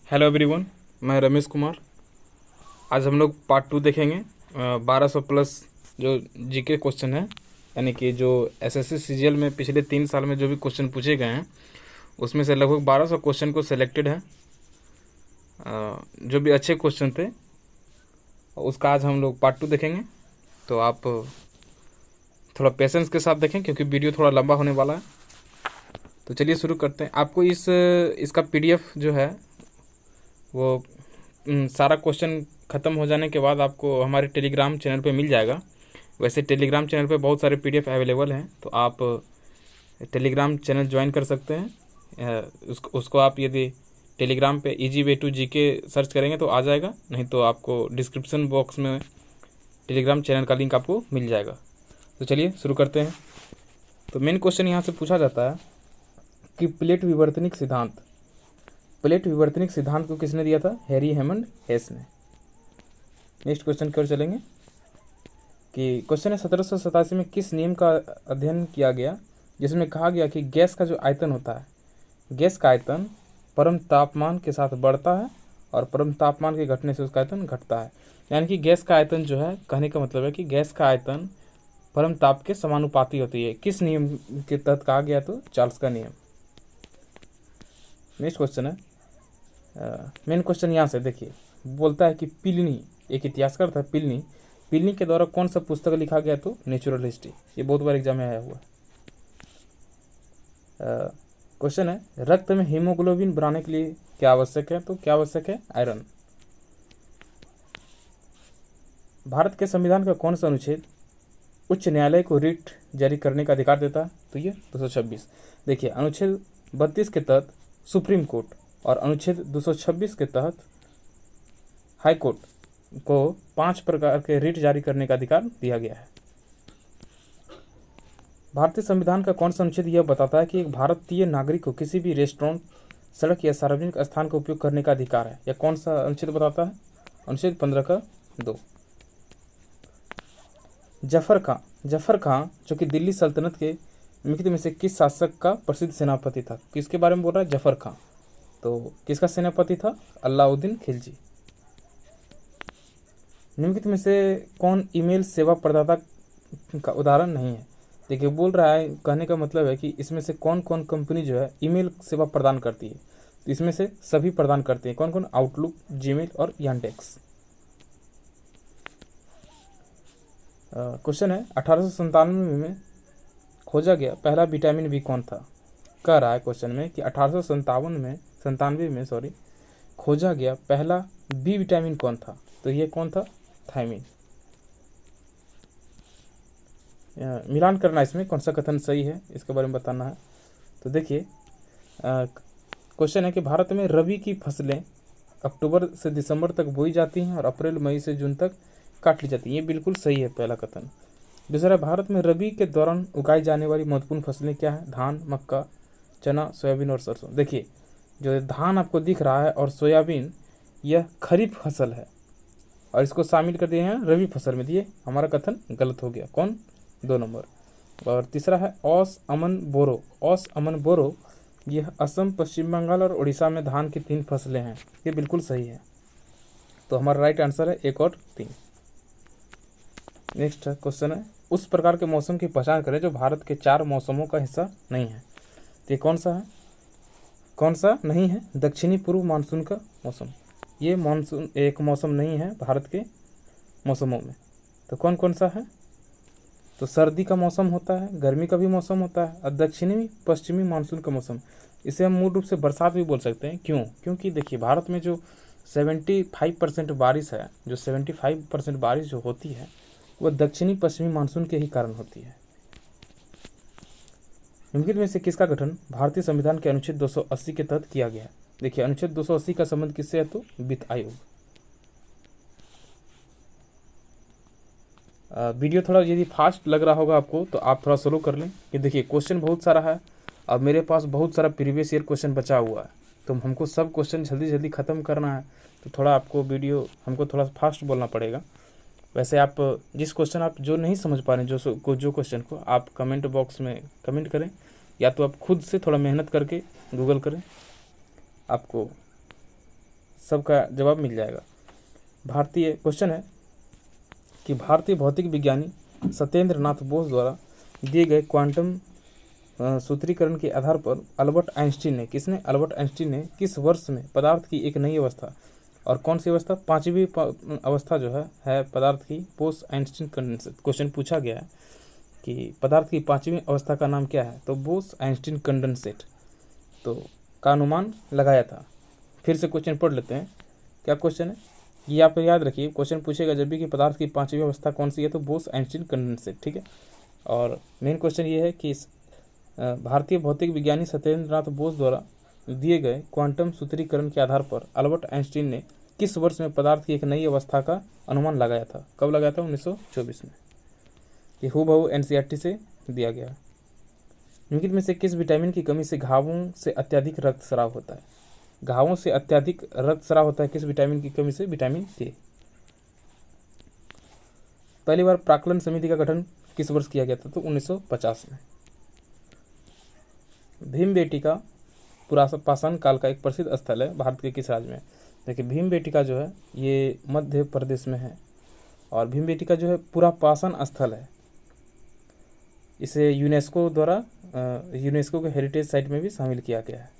Hello everyone, मैं रमेश कुमार। आज हम लोग पार्ट 2 देखेंगे। 1200 प्लस जो जीके क्वेश्चन है, यानी कि जो एसएससी सीजीएल में पिछले 3 साल में जो भी क्वेश्चन पूछे गए हैं उसमें से लगभग 1200 क्वेश्चन को सिलेक्टेड है। जो भी अच्छे क्वेश्चन थे उसका आज हम लोग पार्ट 2 देखेंगे। तो आप थोड़ा पेशेंस के साथ देखें क्योंकि वीडियो थोड़ा लंबा होने वाला है। तो चलिए शुरू करते हैं। आपको इसका पीडीएफ जो है वो सारा क्वेश्चन ख़त्म हो जाने के बाद आपको हमारे टेलीग्राम चैनल पे मिल जाएगा। वैसे टेलीग्राम चैनल पे बहुत सारे पीडीएफ अवेलेबल हैं, तो आप टेलीग्राम चैनल ज्वाइन कर सकते हैं। उसको आप यदि टेलीग्राम पे easy way to GK search करेंगे तो आ जाएगा, नहीं तो आपको डिस्क्रिप्शन बॉक्स में टेलीग्राम चैनल का लिंक आपको मिल जाएगा। तो चलिए शुरू करते हैं। तो मेन क्वेश्चन यहाँ से पूछा जाता है कि प्लेट विवर्तनिक सिद्धांत को किसने दिया था? हैरी हेमंड हेस ने। नेक्स्ट क्वेश्चन की ओर चलेंगे कि क्वेश्चन है 1787 में किस नियम का अध्ययन किया गया जिसमें कहा गया कि गैस का जो आयतन होता है, गैस का आयतन परम तापमान के साथ बढ़ता है और परम तापमान के घटने से उसका आयतन घटता है। यानी कि गैस का आयतन जो है, कहने का मतलब है कि गैस का आयतन परम ताप के समानुपाती होती है। किस नियम के तहत कहा गया? तो चार्ल्स का नियम। नेक्स्ट क्वेश्चन है, मेन क्वेश्चन यहाँ से देखिए, बोलता है कि प्लिनी, एक इतिहासकार था प्लिनी के द्वारा कौन सा पुस्तक लिखा गया? तो नेचुरल हिस्ट्री। ये बहुत बार एग्जाम में आया हुआ क्वेश्चन है, रक्त में हीमोग्लोबिन बनाने के लिए क्या आवश्यक है? तो क्या आवश्यक है? आयरन। भारत के संविधान का कौन सा अनुच्छेद उच्च न्यायालय को रिट जारी करने का अधिकार देता है? तो ये 226। देखिए, अनुच्छेद 32 के तहत सुप्रीम कोर्ट और अनुच्छेद 226 के तहत हाई कोर्ट को 5 प्रकार के रिट जारी करने का अधिकार दिया गया है। भारतीय संविधान का कौन सा अनुच्छेद यह बताता है कि एक भारतीय नागरिक को किसी भी रेस्टोरेंट, सड़क या सार्वजनिक स्थान का उपयोग करने का अधिकार है? यह कौन सा अनुच्छेद बताता है? अनुच्छेद 15 का 2। जफर खां जो कि दिल्ली सल्तनत के निमित्त में से किस शासक का प्रसिद्ध सेनापति था? किसके बारे में बोल रहा है? जफर खां। तो किसका सेनापति था? अलाउद्दीन खिलजी। निम्नलिखित में से कौन ईमेल सेवा प्रदाता का उदाहरण नहीं है? देखिए, बोल रहा है, कहने का मतलब है कि इसमें से कौन कौन कंपनी जो है ईमेल सेवा प्रदान करती है? तो इसमें से सभी प्रदान करते हैं। कौन कौन? आउटलुक, जीमेल और यांडेक्स। क्वेश्चन है, 1897 में खोजा गया पहला विटामिन बी कौन था? कह रहा है क्वेश्चन में कि 1897 में खोजा गया पहला बी विटामिन कौन था? तो ये कौन था? थायमिन। मिलान करना इसमें कौन सा कथन सही है, इसके बारे में बताना है। तो देखिए, क्वेश्चन है कि भारत में रबी की फसलें अक्टूबर से दिसंबर तक बोई जाती हैं और अप्रैल मई से जून तक काट ली जाती हैं। ये बिल्कुल सही है, पहला कथन। दूसरा, भारत में रबी के दौरान उगाई जाने वाली महत्वपूर्ण फसलें क्या है? धान, मक्का, चना, सोयाबीन और सरसों। देखिए, जो धान आपको दिख रहा है और सोयाबीन, यह खरीफ फसल है और इसको शामिल कर दिए हैं रबी फसल में। दिए, हमारा कथन गलत हो गया। कौन? 2 नंबर। और तीसरा है औस अमन बोरो। यह असम, पश्चिम बंगाल और उड़ीसा में धान की 3 फसलें हैं। ये बिल्कुल सही है। तो हमारा राइट आंसर है 1 और 3। नेक्स्ट क्वेश्चन है, उस प्रकार के मौसम की पहचान करें जो भारत के 4 मौसमों का हिस्सा नहीं है। तो ये कौन सा है? कौन सा नहीं है? दक्षिणी पूर्व मानसून का मौसम। ये मानसून एक मौसम नहीं है भारत के मौसमों में। तो कौन कौन सा है? तो सर्दी का मौसम होता है, गर्मी का भी मौसम होता है और दक्षिणी पश्चिमी मानसून का मौसम। इसे हम मूल रूप से बरसात भी बोल सकते हैं। क्यों? क्योंकि देखिए, भारत में जो 75% बारिश है, जो 75% बारिश जो होती है वह दक्षिणी पश्चिमी मानसून के ही कारण होती है। निम्नलिखित में से किसका गठन भारतीय संविधान के अनुच्छेद 280 के तहत किया गया है? देखिए, अनुच्छेद 280 का संबंध किससे है? तो वित्त आयोग। वीडियो थोड़ा यदि फास्ट लग रहा होगा आपको तो आप थोड़ा स्लो कर लें, कि देखिए क्वेश्चन बहुत सारा है और मेरे पास बहुत सारा प्रीवियस ईयर क्वेश्चन बचा हुआ है, तो हमको सब क्वेश्चन जल्दी जल्दी ख़त्म करना है। तो थोड़ा आपको वीडियो हमको थोड़ा फास्ट बोलना पड़ेगा। वैसे आप जिस क्वेश्चन आप जो नहीं समझ पा रहे हैं, जो क्वेश्चन को आप कमेंट बॉक्स में कमेंट करें, या तो आप खुद से थोड़ा मेहनत करके गूगल करें, आपको सबका जवाब मिल जाएगा। भारतीय क्वेश्चन है कि भारतीय भौतिक विज्ञानी सत्येंद्र नाथ बोस द्वारा दिए गए क्वांटम सूत्रीकरण के आधार पर अल्बर्ट आइंस्टीन ने किस वर्ष में पदार्थ की एक नई अवस्था, और कौन सी अवस्था, पांचवी अवस्था जो है पदार्थ की, बोस आइंस्टीन कंडेंसेट। क्वेश्चन पूछा गया है कि पदार्थ की पांचवी अवस्था का नाम क्या है, तो बोस आइंस्टीन कंडेंसेट तो का अनुमान लगाया था। फिर से क्वेश्चन पढ़ लेते हैं। क्या क्वेश्चन है ये आप याद रखिए, क्वेश्चन पूछेगा जब भी कि पदार्थ की पांचवी अवस्था कौन सी है, तो बोस आइंस्टीन कंडेंसेट, ठीक है। और मेन क्वेश्चन ये है कि भारतीय भौतिक विज्ञानी सत्येंद्र नाथ बोस द्वारा दिए गए क्वांटम सूत्रीकरण के आधार पर अल्बर्ट आइंस्टीन ने किस वर्ष में पदार्थ की एक नई अवस्था का अनुमान लगाया था। कब लगाया था, 1924 में। ये हूबहू एनसीईआरटी से दिया गया। निम्नलिखित में से किस विटामिन की कमी से घावों से अत्यधिक रक्तस्राव होता है। घावों से अत्यधिक रक्तस्राव होता है किस विटामिन की कमी से, विटामिन के। पहली बार प्राक्कलन समिति का गठन किस वर्ष किया गया था, तो 1950 में। भीमबेटका पुरापाषाण काल का एक प्रसिद्ध स्थल है भारत के किस राज्य में। देखिए भीमबेटका जो है ये मध्य प्रदेश में है, और भीमबेटका जो है पुरापाषाण स्थल है। इसे यूनेस्को द्वारा यूनेस्को के हेरिटेज साइट में भी शामिल किया गया है।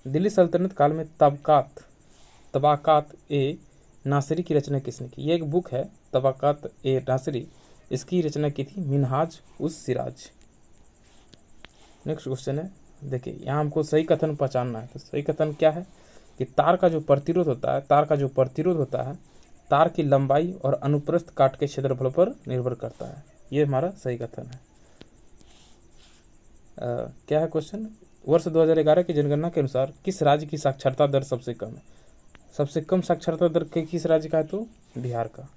दिल्ली सल्तनत काल में तबाकात ए नासिरी की रचना किसने की। ये एक बुक है तबाकात ए नासिरी, इसकी रचना की थी मिनहाज उस सिराज। नेक्स्ट क्वेश्चन है, देखिए यहाँ हमको सही कथन पहचानना है। तो सही कथन क्या है कि तार का जो प्रतिरोध होता है तार की लंबाई और अनुप्रस्थ काट के क्षेत्रफल पर निर्भर करता है। ये हमारा सही कथन है। क्या है क्वेश्चन, वर्ष 2011 की जनगणना के अनुसार किस राज्य की साक्षरता दर सबसे कम है। सबसे कम साक्षरता दर किस राज्य का है, तो बिहार का।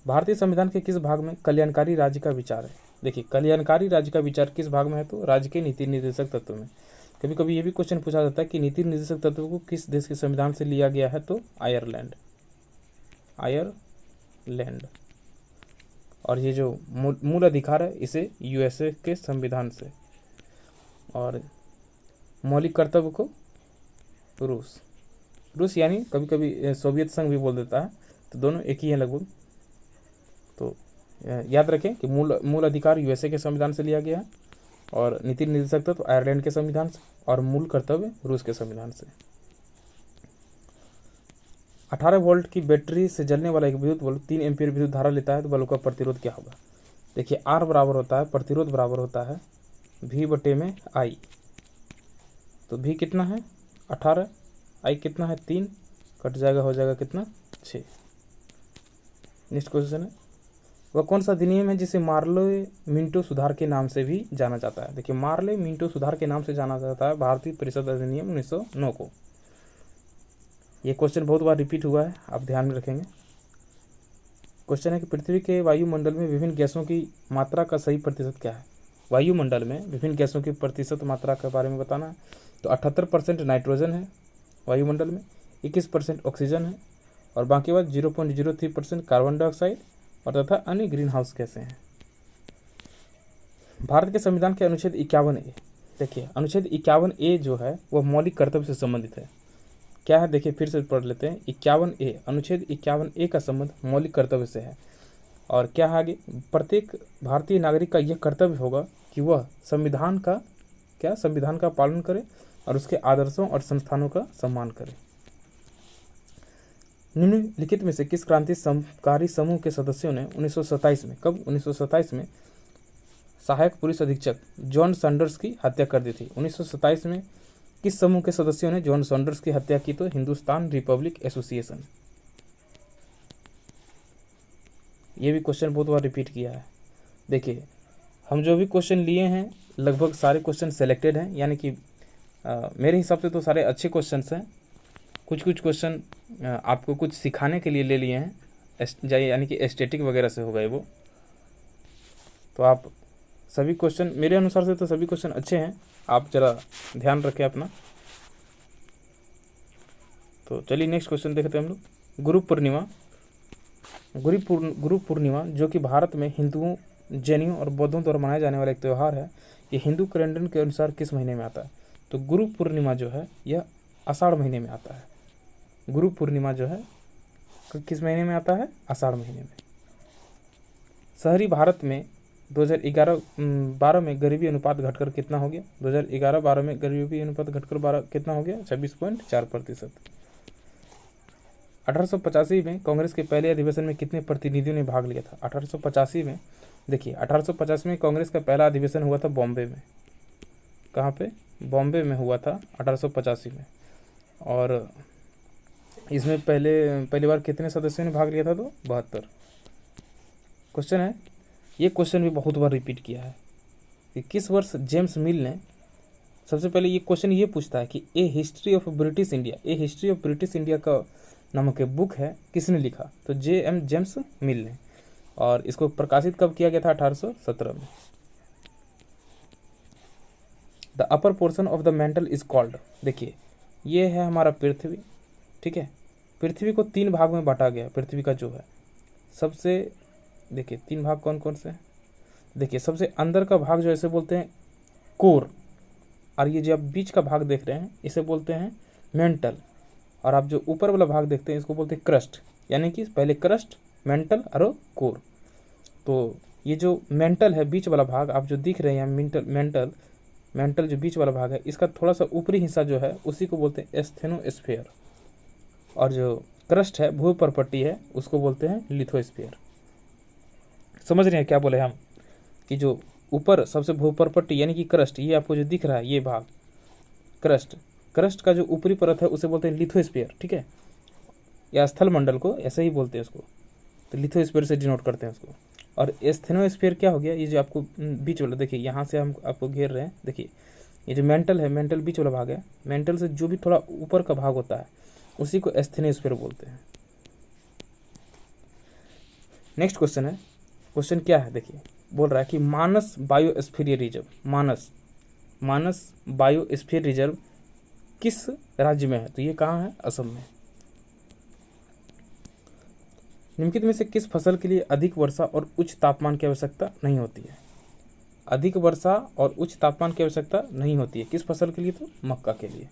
भारतीय संविधान के किस भाग में कल्याणकारी राज्य का विचार है। देखिए कल्याणकारी राज्य का विचार किस भाग में है, तो राज्य के नीति निर्देशक तत्व में। कभी कभी ये भी क्वेश्चन पूछा जाता है कि नीति निर्देशक तत्व को किस देश के संविधान से लिया गया है, तो आयरलैंड। और ये जो मूल अधिकार है इसे यूएसए के संविधान से, और मौलिक कर्तव्य को रूस यानी कभी कभी सोवियत संघ भी बोल देता है, तो दोनों एक ही हैं लगभग। तो याद रखें कि मूल अधिकार यूएसए के संविधान से लिया गया है, और नीति निर्देशक तत्व आयरलैंड के संविधान से, और मूल कर्तव्य रूस के संविधान से। 18 वोल्ट की बैटरी से जलने वाला एक विद्युत बल्ब 3 एम्पीयर विद्युत धारा लेता है, तो बल्ब का प्रतिरोध क्या होगा। देखिए R बराबर होता है, प्रतिरोध बराबर होता है V/I। तो V कितना है 18, I कितना है 3, कट जाएगा, हो जाएगा कितना 6। नेक्स्ट क्वेश्चन है, वह कौन सा अधिनियम है जिसे मार्ले-मिंटो सुधार के नाम से भी जाना जाता है। देखिए मार्ले-मिंटो सुधार के नाम से जाना जाता है भारतीय परिषद अधिनियम 1909 को। ये क्वेश्चन बहुत बार रिपीट हुआ है, आप ध्यान में रखेंगे। क्वेश्चन है कि पृथ्वी के वायुमंडल में विभिन्न गैसों की मात्रा का सही प्रतिशत क्या है। वायुमंडल में विभिन्न गैसों की प्रतिशत मात्रा के बारे में बताना है। तो 78% नाइट्रोजन है वायुमंडल में, 21% ऑक्सीजन है, और बाकी बात 0.03% कार्बन डाइऑक्साइड और तथा अन्य ग्रीन हाउस गैसें हैं। भारत के संविधान के अनुच्छेद 51A, देखिए अनुच्छेद 51A जो है वह मौलिक कर्तव्य से संबंधित है। क्या है, देखिए फिर से पढ़ लेते हैं। 51A, अनुच्छेद 51A का संबंध मौलिक कर्तव्य से है। और क्या है आगे, प्रत्येक भारतीय नागरिक का यह कर्तव्य होगा कि वह संविधान का पालन करे और उसके आदर्शों और संस्थानों का सम्मान करे। निम्नलिखित में से किस क्रांतिकारी समूह के सदस्यों ने 1927 में, कब 1927 में सहायक पुलिस अधीक्षक जॉन सैंडर्स की हत्या कर दी थी। 1927 में किस समूह के सदस्यों ने जॉन सैंडर्स की हत्या की, तो हिंदुस्तान रिपब्लिक एसोसिएशन। ये भी क्वेश्चन बहुत बार रिपीट किया है। देखिए हम जो भी क्वेश्चन लिए हैं लगभग सारे क्वेश्चन सेलेक्टेड हैं, यानी कि मेरे हिसाब से तो सारे अच्छे क्वेश्चंस हैं। कुछ क्वेश्चन आपको कुछ सिखाने के लिए ले लिए हैं, यानी कि एस्थेटिक वगैरह से हो गए वो। तो आप सभी क्वेश्चन, मेरे अनुसार से तो सभी क्वेश्चन अच्छे हैं, आप जरा ध्यान रखें अपना। तो चलिए नेक्स्ट क्वेश्चन देखते हैं हम लोग। गुरु पूर्णिमा जो कि भारत में हिंदुओं, जैनियों और बौद्धों द्वारा मनाया जाने वाला एक त्यौहार है, ये हिंदू कैलेंडर के अनुसार किस महीने में आता है। तो गुरु पूर्णिमा जो है यह आषाढ़ महीने में आता है। गुरु पूर्णिमा जो है किस महीने में आता है? आषाढ़ महीने में। शहरी भारत में 2011-12 में गरीबी अनुपात घटकर कितना हो गया? 2011-12 में गरीबी अनुपात घटकर कितना हो गया? 26.4%। 1885 में कांग्रेस के पहले अधिवेशन में कितने प्रतिनिधियों ने भाग लिया था? 1885 में, देखिए 1885 में कांग्रेस का पहला अधिवेशन हुआ था बॉम्बे में। कहाँ पे? बॉम्बे में हुआ था 1885 में। और इसमें पहली बार कितने सदस्यों ने भाग लिया था? तो 72। क्वेश्चन है, ये क्वेश्चन भी बहुत बार रिपीट किया है कि किस वर्ष जेम्स मिल ने, सबसे पहले ये क्वेश्चन ये पूछता है कि ए हिस्ट्री ऑफ ब्रिटिश इंडिया का नामक बुक है, किसने लिखा? तो जेम्स मिल ने। और इसको प्रकाशित कब किया गया था? 1817 में। The upper portion of the mental is called, देखिए ये है हमारा पृथ्वी, ठीक है। पृथ्वी को 3 भाग में बांटा गया। पृथ्वी का जो है सबसे, देखिए 3 भाग कौन कौन से हैं? देखिए सबसे अंदर का भाग जो ऐसे बोलते हैं कोर, और ये जो आप बीच का भाग देख रहे हैं इसे बोलते हैं मेंटल, और आप जो ऊपर वाला भाग देखते हैं इसको बोलते हैं क्रस्ट। यानी कि पहले क्रस्ट, मेंटल और कोर। तो ये जो मेंटल है, बीच वाला भाग आप जो दिख रहे हैं मेंटल जो बीच वाला भाग है, इसका थोड़ा सा ऊपरी हिस्सा जो है उसी को बोलते हैं एस्थेनोस्फीयर, और जो क्रस्ट है, भूपर्पट्टी है, उसको बोलते हैं लिथोस्फीयर। समझ रहे हैं क्या बोले हम? कि जो ऊपर सबसे भूपर्पट्टी यानी कि क्रस्ट, ये आपको जो दिख रहा है ये भाग क्रस्ट का जो ऊपरी परत है उसे बोलते हैं लिथोस्फीयर, ठीक है। या स्थल मंडल को ऐसे ही बोलते हैं उसको, तो लिथोस्फीयर से डिनोट करते हैं उसको। और एस्थेनोस्फीयर क्या हो गया? ये जो आपको बीच वाला, देखिए यहाँ से हम आपको घेर रहे हैं, देखिए ये जो मेंटल है, मेंटल बीच वाला भाग है, मेंटल से जो भी थोड़ा ऊपर का भाग होता है उसी को एस्थेनोस्फीयर बोलते हैं। नेक्स्ट क्वेश्चन है, क्वेश्चन क्या है? देखिए बोल रहा है कि मानस बायोस्फीयर रिजर्व किस राज्य में है? तो ये कहाँ है? असम में। निम्नलिखित में से किस फसल के लिए अधिक वर्षा और उच्च तापमान की आवश्यकता नहीं होती है? अधिक वर्षा और उच्च तापमान की आवश्यकता नहीं होती है किस फसल के लिए? तो मक्का के लिए।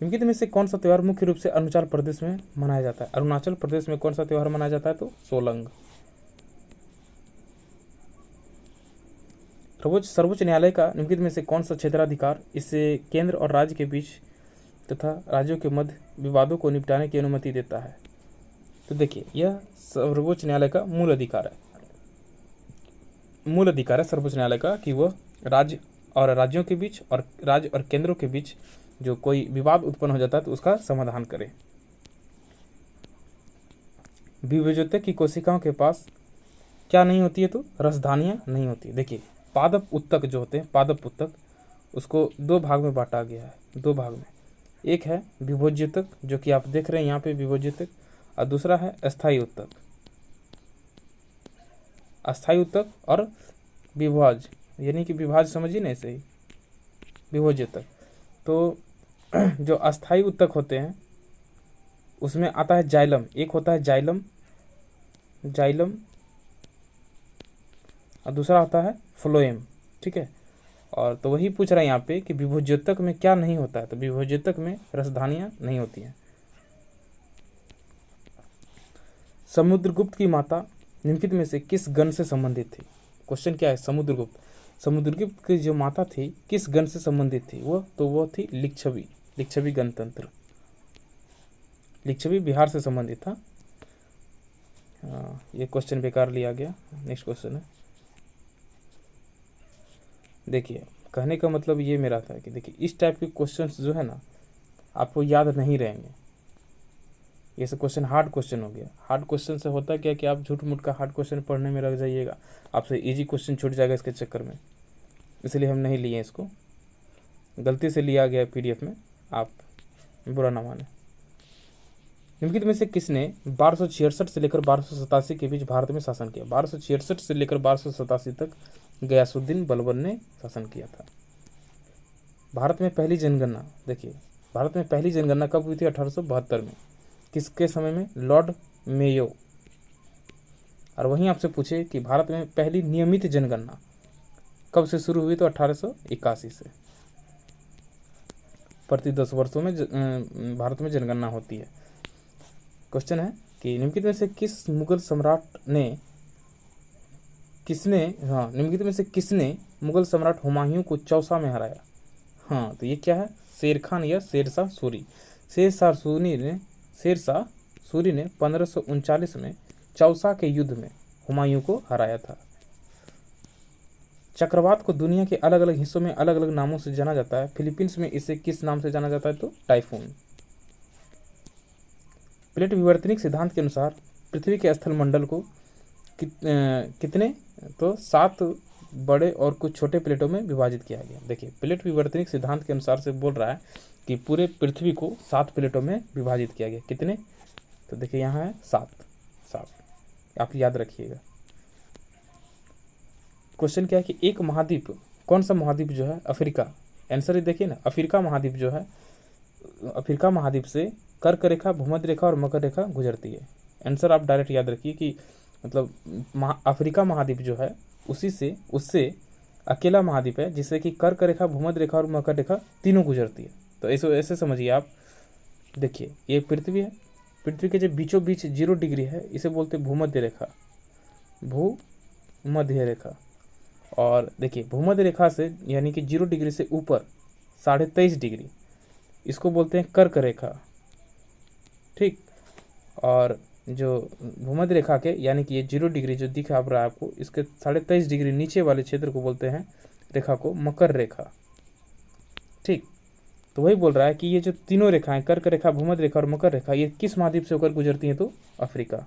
निम्नलिखित में से कौन सा त्यौहार मुख्य रूप से अरुणाचल प्रदेश में मनाया जाता है? अरुणाचल प्रदेश में कौन सा त्यौहार मनाया जाता है? तो सोलंग। सर्वोच्च न्यायालय का निम्नलिखित में से कौन सा क्षेत्राधिकार इससे केंद्र और राज्य के बीच तथा राज्यों के मध्य विवादों को निपटाने की अनुमति देता है? तो देखिए यह सर्वोच्च न्यायालय का मूल अधिकार है सर्वोच्च न्यायालय का कि वह राज्य और राज्यों के बीच और राज्य और केंद्रों के बीच जो कोई विवाद उत्पन्न हो जाता है तो उसका समाधान करे। विभेद्यता की कोशिकाओं के पास क्या नहीं होती है? तो रसधानियां नहीं होती। देखिए पादप उत्तक जो होते हैं, पादप उत्तक, उसको 2 भाग में बांटा गया है, 2 भाग में। एक है विभोज्यतक जो कि आप देख रहे हैं यहाँ पे विभोज्यतक, और दूसरा है अस्थायी उत्तक। अस्थायी उत्तक और विभाज, यानी कि विभाज समझिए ना, ऐसे ही विभोज्यतक। तो जो अस्थायी उत्तक होते हैं उसमें आता है जाइलम, एक होता है जाइलम और दूसरा होता है फ्लोएम, ठीक है। और तो वही पूछ रहा है यहाँ पे कि विभोज्योतक में क्या नहीं होता है? तो विभोज्योतक में रसधानियां नहीं होती हैं। समुद्रगुप्त की माता निम्नलिखित में से किस गण से संबंधित थी? क्वेश्चन क्या है? समुद्रगुप्त की जो माता थी किस गण से संबंधित थी? वो थी लिच्छवी गणतंत्र। लिच्छवी बिहार से संबंधित था। ये क्वेश्चन बेकार लिया गया। नेक्स्ट क्वेश्चन है, देखिए कहने का मतलब ये मेरा था कि देखिए इस टाइप के क्वेश्चंस जो है ना आपको याद नहीं रहेंगे। ये सब क्वेश्चन हार्ड क्वेश्चन हो गया। हार्ड क्वेश्चन से होता क्या कि आप झूठ मूठ का हार्ड क्वेश्चन पढ़ने में लग जाइएगा, आपसे इजी क्वेश्चन छूट जाएगा इसके चक्कर में, इसलिए हम नहीं लिए इसको। गलती से लिया गया PDF में, आप बुरा ना माने। निम्नलिखित में से किसने 1266 से लेकर 1287 के बीच भारत में शासन किया? 1266 से लेकर 1287 तक गयासुद्दीन बलबन ने शासन किया था। भारत में पहली जनगणना, देखिए भारत में पहली जनगणना कब हुई थी? 1872 में। किसके समय में? Lord Mayo. और वहीं आपसे पूछे कि भारत में पहली नियमित जनगणना कब से शुरू हुई? तो 1881 से। प्रति 10 वर्षों में भारत में जनगणना होती है। क्वेश्चन है कि निम्नलिखित में से किसने मुगल सम्राट हुमायूं को चौसा में हराया? हाँ, तो ये क्या है? शेर खान या शेरशाह सूरी। शेरशाह सूरी ने 1539 में चौसा के युद्ध में हुमायूं को हराया था। चक्रवात को दुनिया के अलग अलग हिस्सों में अलग अलग नामों से जाना जाता है। फिलीपींस में इसे किस नाम से जाना जाता है? तो टाइफून। प्लेट विवर्तनिक सिद्धांत के अनुसार पृथ्वी के स्थल मंडल को कितने? तो 7 बड़े और कुछ छोटे प्लेटों में विभाजित किया गया। देखिए, प्लेट विवर्तनिक सिद्धांत के अनुसार से बोल रहा है कि पूरे पृथ्वी को 7 प्लेटों में विभाजित किया गया। कितने? तो देखिए यहाँ है 7, आप याद रखिएगा। क्वेश्चन क्या है कि एक महाद्वीप, कौन सा महाद्वीप जो है? अफ्रीका। आंसर देखिए ना, अफ्रीका महाद्वीप जो है, अफ्रीका महाद्वीप से कर्क रेखा, भूमध्य रेखा और मकर रेखा गुजरती है। आंसर आप डायरेक्ट याद रखिए कि मतलब अफ्रीका महाद्वीप जो है उससे अकेला महाद्वीप है जिससे कि कर्क रेखा, भूमध्य रेखा और मकर रेखा तीनों गुजरती है। तो ऐसे समझिए आप। देखिए, ये पृथ्वी है, पृथ्वी के जो बीचों बीच 0 डिग्री है इसे बोलते हैं भूमध्य रेखा, भूमध्य रेखा। और देखिए, भूमध्य रेखा से यानी कि 0 डिग्री से ऊपर 23.5 डिग्री, इसको बोलते हैं कर्क रेखा, ठीक। और जो भूमध्य रेखा के यानी कि ये 0 डिग्री जो दिख रहा है आपको, इसके 23.5 डिग्री नीचे वाले क्षेत्र को बोलते हैं रेखा को मकर रेखा, ठीक। तो वही बोल रहा है कि ये जो तीनों रेखाएं, कर्क रेखा, भूमध्य रेखा और मकर रेखा, ये किस महाद्वीप से होकर गुजरती हैं? तो अफ्रीका।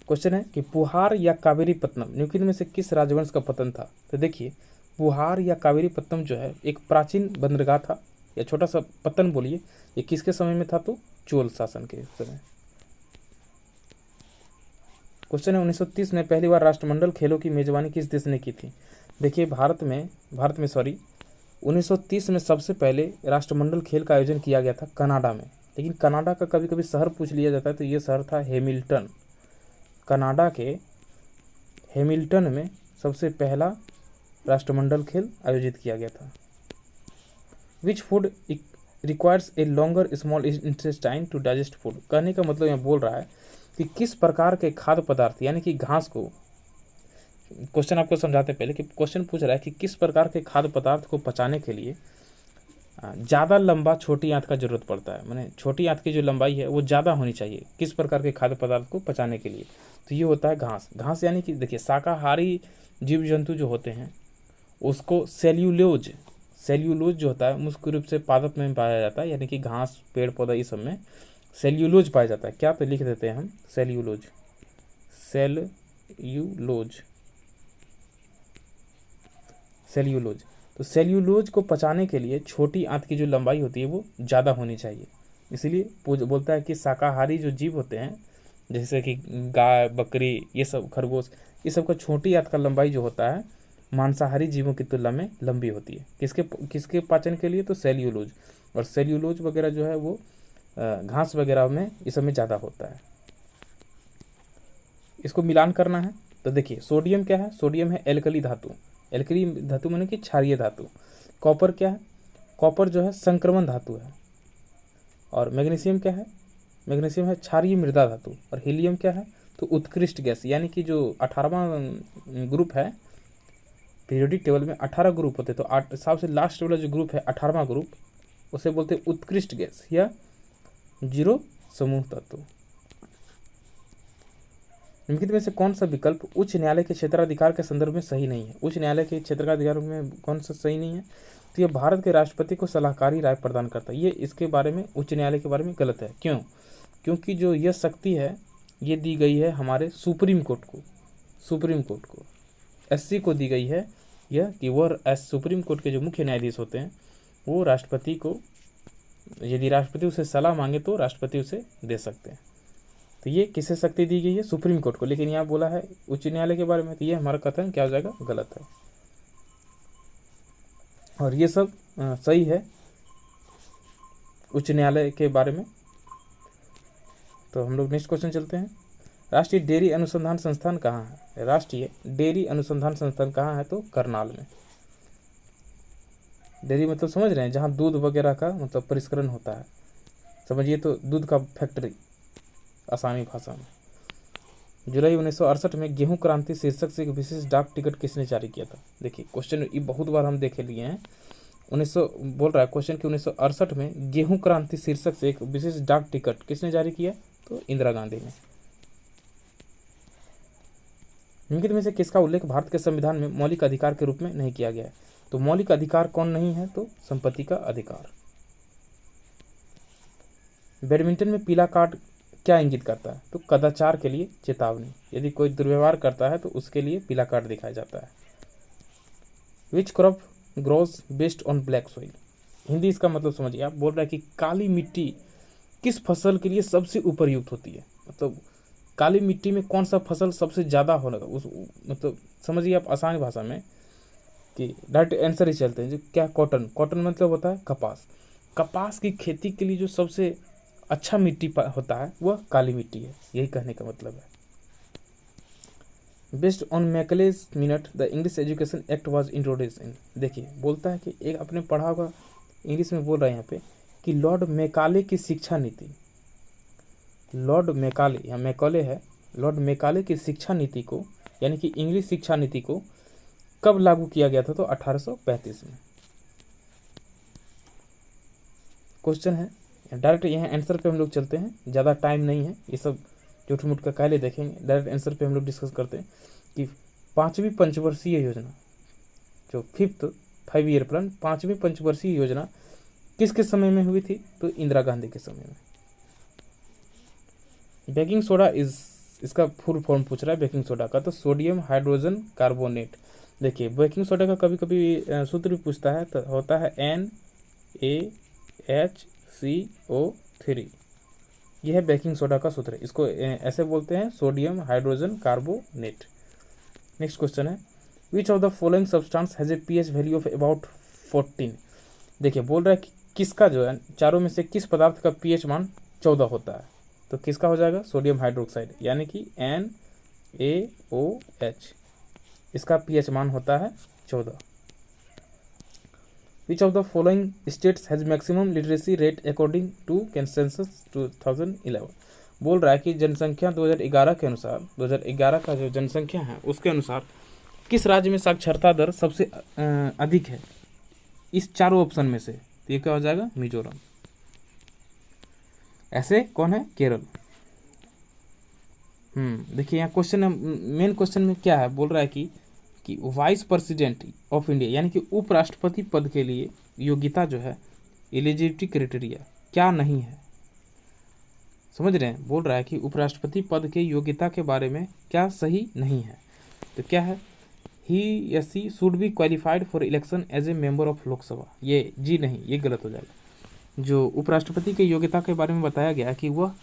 क्वेश्चन है कि पुहार या कावेरीपत्तनम निम्नलिखित में से किस राजवंश का पतन था? तो देखिए, पुहार या कावेरीपत्तनम जो है एक प्राचीन बंदरगाह था, या छोटा सा पतन बोलिए। ये किसके समय में था? तो चोल शासन के समय। क्वेश्चन है 1930 में पहली बार राष्ट्रमंडल खेलों की मेजबानी किस देश ने की थी? देखिए, भारत में 1930 में सबसे पहले राष्ट्रमंडल खेल का आयोजन किया गया था कनाडा में। लेकिन कनाडा का कभी कभी शहर पूछ लिया जाता है, तो ये शहर था हैमिल्टन। कनाडा के हैमिल्टन में सबसे पहला राष्ट्रमंडल खेल आयोजित किया गया था। Which food requires a longer small intestine to digest food? कहने का मतलब यहाँ बोल रहा है कि किस प्रकार के खाद्य पदार्थ यानी कि घास को, क्वेश्चन आपको समझाते पहले कि क्वेश्चन पूछ रहा है कि किस प्रकार के खाद्य पदार्थ को पचाने के लिए ज़्यादा लंबा छोटी आंत का जरूरत पड़ता है। माने छोटी आंत की जो लंबाई है वो ज़्यादा होनी चाहिए किस प्रकार के खाद्य पदार्थ को पचाने के लिए? तो ये होता है घास। घास यानी कि देखिए, शाकाहारी जीव जंतु जो होते हैं उसको सेल्यूलोज जो होता है मुख्य रूप से पादप में पाया जाता है, यानी कि घास, पेड़ पौधा, इस सब में सेल्यूलोज पाया जाता है। क्या? तो लिख देते हैं हम सेल्यूलोज। तो सेल्यूलोज को पचाने के लिए छोटी आंत की जो लंबाई होती है वो ज़्यादा होनी चाहिए। इसलिए बोलता है कि शाकाहारी जो जीव होते हैं जैसे कि गाय, बकरी, ये सब, खरगोश, ये सब का छोटी आंत का लंबाई जो होता है मांसाहारी जीवों की तुलना में लंबी होती है। किसके पाचन के लिए? तो सेल्यूलोज। और सेल्यूलोज वगैरह जो है वो घास वगैरह में इस सब में ज़्यादा होता है। इसको मिलान करना है तो देखिए, सोडियम क्या है? सोडियम है एल्कली धातु। एल्कली धातु माने कि क्षारीय धातु। कॉपर क्या है? कॉपर जो है संक्रमण धातु है। और मैग्नीशियम क्या है? मैग्नीशियम है क्षारीय मृदा धातु। और हीलियम क्या है? तो उत्कृष्ट गैस, यानी कि जो 18वां ग्रुप है पीरियोडिक टेबल में 18 ग्रुप होते, तो सबसे लास्ट वाला जो ग्रुप है 18वां ग्रुप, उसे बोलते हैं उत्कृष्ट गैस या 0 समूह तत्व। निम्नलिखित में से कौन सा विकल्प उच्च न्यायालय के क्षेत्राधिकार के संदर्भ में सही नहीं है? उच्च न्यायालय के क्षेत्राधिकार में कौन सा सही नहीं है? तो यह भारत के राष्ट्रपति को सलाहकारी राय प्रदान करता है। ये इसके बारे में, उच्च न्यायालय के बारे में गलत है। क्यों? क्योंकि जो यह शक्ति है ये दी गई है हमारे सुप्रीम कोर्ट को। एससी को दी गई है यह कि वह सुप्रीम कोर्ट के जो मुख्य न्यायाधीश होते हैं वो राष्ट्रपति को, यदि राष्ट्रपति उसे सलाह मांगे तो राष्ट्रपति उसे दे सकते हैं। तो ये किसे शक्ति दी गई है? सुप्रीम कोर्ट को। लेकिन यहाँ बोला है उच्च न्यायालय के बारे में, तो ये हमारा कथन क्या हो जाएगा? गलत है। और ये सब सही है उच्च न्यायालय के बारे में। तो हम लोग नेक्स्ट क्वेश्चन चलते हैं। राष्ट्रीय डेयरी अनुसंधान संस्थान कहाँ है? राष्ट्रीय डेयरी अनुसंधान संस्थान कहाँ है? तो करनाल में। डेयरी मतलब समझ रहे हैं, जहाँ दूध वगैरह का मतलब परिष्करण होता है, समझिए तो दूध का फैक्ट्री आसानी भाषा में। जुलाई 1968 में गेहूं क्रांति शीर्षक से एक विशेष डाक टिकट किसने जारी किया था? देखिए क्वेश्चन ये बहुत बार हम देखे लिए हैं। 1900 बोल रहा है क्वेश्चन कि 1968 में गेहूं क्रांति शीर्षक से एक विशेष डाक टिकट किसने जारी किया? तो इंदिरा गांधी ने। निम्नलिखित में से किसका उल्लेख भारत के संविधान में मौलिक अधिकार के रूप में नहीं किया गया है? तो मौलिक अधिकार कौन नहीं है? तो संपत्ति का अधिकार। बैडमिंटन में पीला कार्ड क्या इंगित करता है? तो कदाचार के लिए चेतावनी, यदि कोई दुर्व्यवहार करता है तो उसके लिए पीला कार्ड दिखाया जाता है। Which crop grows based on black soil? Hindi इसका मतलब समझिए, आप बोल रहा है कि काली मिट्टी किस फसल के लिए सबसे उपयुक्त होती है, मतलब काली मिट्टी में कौन सा फसल सबसे ज़्यादा होगा उस, मतलब समझिए आप आसान भाषा में कि डायरेक्ट आंसर ही चलते हैं। जो क्या कॉटन, कॉटन मतलब होता है कपास, कपास की खेती के लिए जो सबसे अच्छा मिट्टी होता है वह काली मिट्टी है, यही कहने का मतलब है। Based on Macaulay's minute the English education act was introduce in. देखिए बोलता है कि एक आपने पढ़ा होगा, इंग्लिश में बोल रहा है यहाँ पे कि लॉर्ड मैकाले की शिक्षा नीति, लॉर्ड मैकाले या मैकॉले है, लॉर्ड मैकाले की शिक्षा नीति को यानी कि इंग्लिश शिक्षा नीति को कब लागू किया गया था? तो 1835 में। क्वेश्चन है डायरेक्ट, यहाँ आंसर पे हम लोग चलते हैं, ज़्यादा टाइम नहीं है, ये सब झूठ मूठ का काले देखेंगे, डायरेक्ट आंसर पे हम लोग डिस्कस करते हैं कि 5वीं पंचवर्षीय योजना, जो 5 ईयर प्लान, 5वीं पंचवर्षीय योजना किसके समय में हुई थी? तो इंदिरा गांधी के समय में। बेकिंग सोडा इसका फुल फॉर्म पूछ रहा है बेकिंग सोडा का, तो सोडियम हाइड्रोजन कार्बोनेट। देखिए बेकिंग सोडा का कभी कभी सूत्र भी पूछता है, तो होता है NaHCO3, यह है बेकिंग सोडा का सूत्र, इसको ऐसे बोलते हैं sodium hydrogen carbonate. Next question है which of the following substance has a pH value of about 14? देखिए बोल रहा है कि किसका जो है चारों में से किस पदार्थ का pH मान 14 होता है? तो किसका हो जाएगा? सोडियम हाइड्रोक्साइड यानी कि NaOH, इसका pH मान होता है 14। Which of the following states has maximum literacy rate according to census 2011? बोल रहा है कि जनसंख्या 2011 के अनुसार, 2011 का जो जनसंख्या है उसके अनुसार किस राज्य में साक्षरता दर सबसे अधिक है? इस चारों ऑप्शन में से, तो ये क्या हो जाएगा? मिजोरम। ऐसे कौन है? केरल। देखिए यहाँ क्वेश्चन, मेन क्वेश्चन में क्या है, बोल रहा है कि वाइस प्रेसिडेंट ऑफ इंडिया यानी कि उपराष्ट्रपति पद के लिए योग्यता जो है, एलिजिबिलिटी क्राइटेरिया क्या नहीं है? समझ रहे हैं, बोल रहा है कि उपराष्ट्रपति पद के योग्यता के बारे में क्या सही नहीं है, तो क्या है? ही या she should be qualified for election as a member of Lok Sabha, ये जी नहीं, ये गलत हो जाएगा। जो उपराष्ट्रपति के योग्यता के बारे में बताया गया कि वह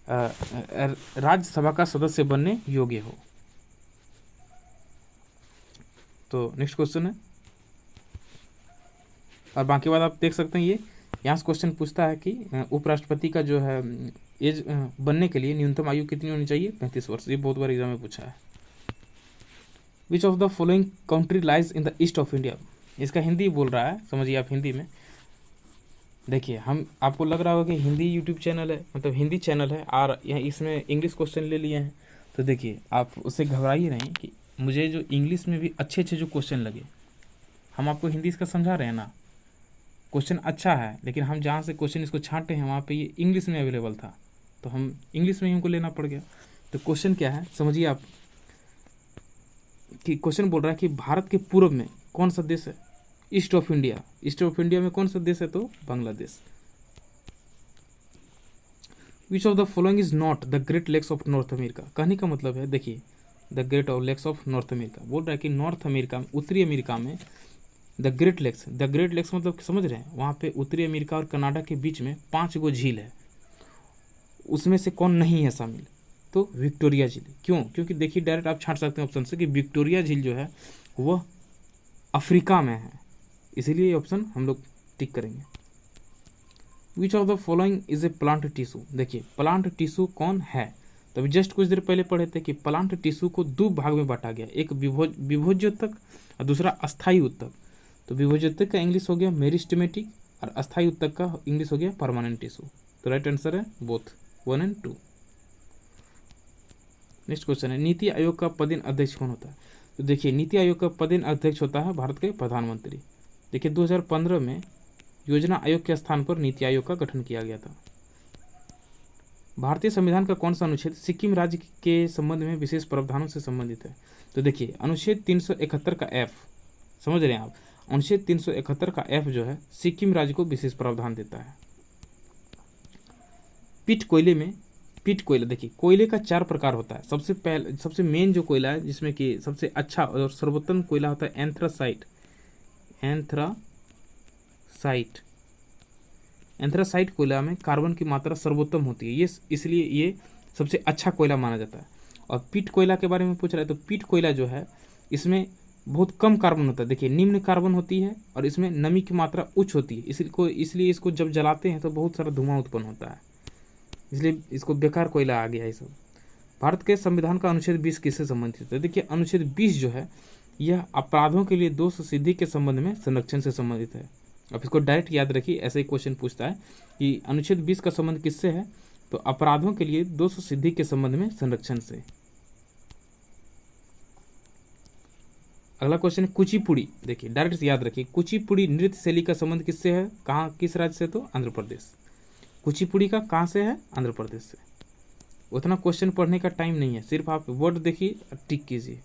राज्यसभा का सदस्य बनने योग्य हो। तो नेक्स्ट क्वेश्चन है, और बाकी बात आप देख सकते हैं, ये यहाँ से क्वेश्चन पूछता है कि उपराष्ट्रपति का जो है एज बनने के लिए न्यूनतम आयु कितनी होनी चाहिए? 35 वर्ष। ये बहुत बार एग्जाम में पूछा है। Which of the following country lies in the east of India? इसका हिंदी बोल रहा है, समझिए आप हिंदी में। देखिए हम, आपको लग रहा होगा कि हिंदी यूट्यूब चैनल है, मतलब हिंदी चैनल है, और यहाँ इसमें इंग्लिश क्वेश्चन ले लिए हैं, तो देखिए आप उससे घबराइए नहीं कि मुझे जो इंग्लिश में भी अच्छे अच्छे जो क्वेश्चन लगे, हम आपको हिंदी इसका समझा रहे हैं ना, क्वेश्चन अच्छा है, लेकिन हम जहाँ से क्वेश्चन इसको छांटे हैं वहाँ पे ये इंग्लिश में अवेलेबल था, तो हम इंग्लिश में ही हमको लेना पड़ गया। तो क्वेश्चन क्या है समझिए आप, कि क्वेश्चन बोल रहा है कि भारत के पूर्व में कौन सा देश है? East of India. East of India में कौन सा देश है? तो Bangladesh. Which of the following is not the Great Lakes of North America? कहने का मतलब है, देखिए the Great of Lakes of North America, बोल रहा है कि नॉर्थ अमेरिका में, उत्तरी अमेरिका में द ग्रेट लेक्स मतलब समझ रहे हैं, वहाँ पे उत्तरी अमेरिका और कनाडा के बीच में 5 गो झील है, उसमें से कौन नहीं है शामिल? तो विक्टोरिया झील। क्यों? क्योंकि देखिए डायरेक्ट आप छांट सकते हैं ऑप्शन से कि विक्टोरिया झील जो है वह अफ्रीका में है, इसीलिए ये ऑप्शन हम लोग टिक करेंगे। विच of the following is a plant tissue? देखिए प्लांट टिश्यू कौन है? तो अभी जस्ट कुछ देर पहले पढ़े थे कि प्लांट टिश्यू को 2 भाग में बांटा गया, एक विभोज्य ऊतक और दूसरा अस्थायी ऊतक। तो विभोजोत्तक का इंग्लिश हो गया मेरिस्टेमेटिक और अस्थायी उत्तक का इंग्लिश हो गया परमानेंट टिश्यू। तो राइट आंसर है बोथ 1 और 2। नेक्स्ट क्वेश्चन है नीति आयोग का पदेन अध्यक्ष कौन होता है? तो देखिए नीति आयोग का पदेन अध्यक्ष होता है भारत के प्रधानमंत्री। देखिए 2015 में योजना आयोग के स्थान पर नीति आयोग का गठन किया गया था। भारतीय संविधान का कौन सा अनुच्छेद सिक्किम राज्य के संबंध में विशेष प्रावधानों से संबंधित है? तो देखिए अनुच्छेद 371 का एफ, समझ रहे हैं आप, अनुच्छेद 371 का एफ जो है सिक्किम राज्य को विशेष प्रावधान देता है। पीट कोयला, देखिए कोयले का 4 प्रकार होता है। सबसे मेन जो कोयला है जिसमें कि सबसे अच्छा और सर्वोत्तम कोयला होता है एंथ्रासाइट कोयला में कार्बन की मात्रा सर्वोत्तम होती है, ये इसलिए ये सबसे अच्छा कोयला माना जाता है। और पीट कोयला के बारे में पूछ रहा है, तो पीट कोयला जो है इसमें बहुत कम कार्बन होता है। देखिए निम्न कार्बन होती है और इसमें नमी की मात्रा उच्च होती है, इसलिए इसको जब जलाते हैं तो बहुत सारा धुआं उत्पन्न होता है, इसलिए इसको बेकार कोयला आ गया है सब। भारत के संविधान का अनुच्छेद 20 किससे संबंधित है? देखिए अनुच्छेद 20 जो है यह अपराधों के लिए दोष सिद्धि के संबंध में संरक्षण से संबंधित है। अब इसको डायरेक्ट याद रखिए, ऐसे ही क्वेश्चन पूछता है कि अनुच्छेद 20 का संबंध किससे है? तो अपराधों के लिए दोष सिद्धि के संबंध में संरक्षण से। अगला क्वेश्चन है कुचिपुड़ी। देखिए डायरेक्ट याद रखिए, कुचिपुड़ी नृत्य शैली का संबंध किससे है? कहाँ, किस राज्य से? तो आंध्र प्रदेश। कुचिपुड़ी का कहाँ से है? आंध्र प्रदेश से। उतना क्वेश्चन पढ़ने का टाइम नहीं है, सिर्फ आप वर्ड देखिए और टिक कीजिए।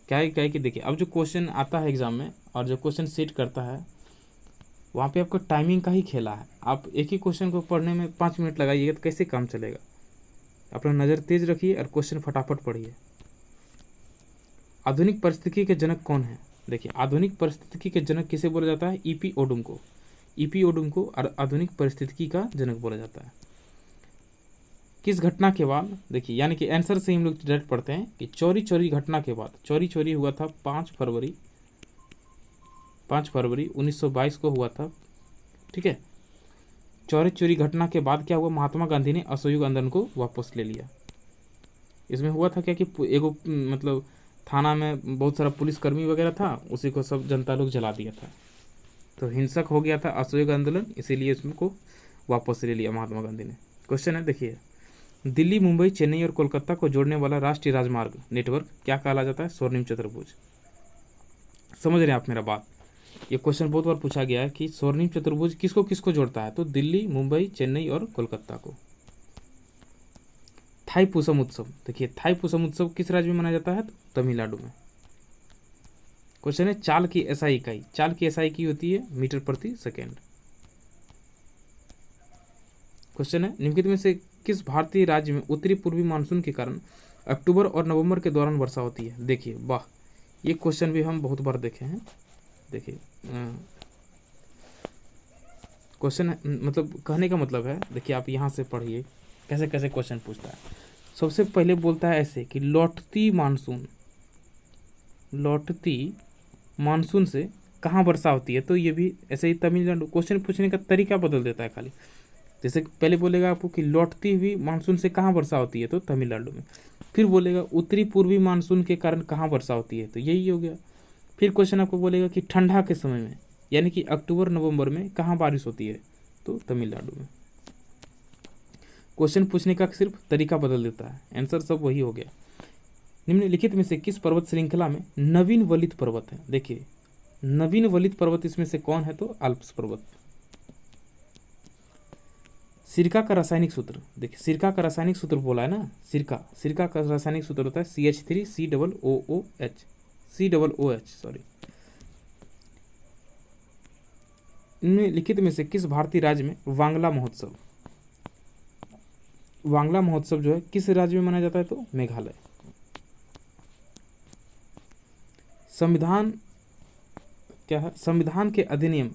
क्या है कि देखिए अब जो क्वेश्चन आता है एग्जाम में और जो क्वेश्चन सेट करता है वहाँ पे आपको टाइमिंग का ही खेला है। आप एक ही क्वेश्चन को पढ़ने में 5 मिनट लगाइएगा तो कैसे काम चलेगा? अपना नज़र तेज रखिए और क्वेश्चन फटाफट पढ़िए। आधुनिक परिस्थिति के जनक कौन है? देखिए आधुनिक परिस्थिति के जनक किसे बोला जाता है? ईपी ओडुम को। ईपी ओडुम को आधुनिक परिस्थिति का जनक बोला जाता है। किस घटना के बाद, देखिए यानी कि आंसर से हम लोग डायरेक्ट पढ़ते हैं कि चौरी घटना के बाद, चोरी हुआ था 5 फरवरी 1922 को हुआ था, ठीक है। चोरी घटना के बाद क्या हुआ? महात्मा गांधी ने असहयोग आंदोलन को वापस ले लिया। इसमें हुआ था क्या कि एगो मतलब थाना में बहुत सारा पुलिसकर्मी वगैरह था, उसी को सब जनता लोग जला दिया था, तो हिंसक हो गया था असहयोग आंदोलन, इसीलिए इसको वापस ले लिया महात्मा गांधी ने। क्वेश्चन है देखिए, दिल्ली, मुंबई, चेन्नई और कोलकाता को जोड़ने वाला राष्ट्रीय राजमार्ग नेटवर्क क्या कहला जाता है? स्वर्णिम चतुर्भुज। समझ रहे हैं आप मेरा बात? ये क्वेश्चन बहुत बार पूछा गया है कि स्वर्णिम चतुर्भुज किसको किसको जोड़ता है? तो दिल्ली, मुंबई, चेन्नई और कोलकाता को। थाईपुसम उत्सव, देखिए थाईपुसम उत्सव किस राज्य में मनाया जाता है? तो तमिलनाडु में। क्वेश्चन है चाल की एसआई इकाई। चाल की एसआई की होती है मीटर प्रति सेकेंड। क्वेश्चन है निम्नलिखित में से किस भारतीय राज्य में उत्तरी पूर्वी मानसून के कारण अक्टूबर और नवंबर के दौरान वर्षा होती है? देखिए वाह, ये क्वेश्चन भी हम बहुत बार देखे हैं। देखिए क्वेश्चन मतलब कहने का मतलब है, देखिए आप यहाँ से पढ़िए कैसे कैसे क्वेश्चन पूछता है। सबसे पहले बोलता है ऐसे कि लौटती मानसून से कहाँ वर्षा होती है? तो ये भी ऐसे ही तमिलनाडु। क्वेश्चन पूछने का तरीका बदल देता है खाली। जैसे पहले बोलेगा आपको कि लौटती हुई मानसून से कहाँ वर्षा होती है? तो तमिलनाडु में। फिर बोलेगा उत्तरी पूर्वी मानसून के कारण कहाँ वर्षा होती है? तो यही हो गया। फिर क्वेश्चन आपको बोलेगा कि ठंडा के समय में यानी कि अक्टूबर नवंबर में कहाँ बारिश होती है? तो तमिलनाडु में। क्वेश्चन पूछने का सिर्फ तरीका बदल देता है, आंसर सब वही हो गया। निम्नलिखित में से किस पर्वत श्रृंखला में नवीन वलित पर्वत है? देखिए नवीन वलित पर्वत इसमें से कौन है? तो आल्प्स पर्वत। सिरका का रासायनिक सूत्र, देखिए सिरका का रासायनिक सूत्र बोला है ना, सिरका का रासायनिक सूत्र होता है CH3COOH सॉरी। इनमें लिखित में से किस भारतीय राज्य में वांगला महोत्सव जो है किस राज्य में मनाया जाता है? तो मेघालय। संविधान क्या है? संविधान के अधिनियम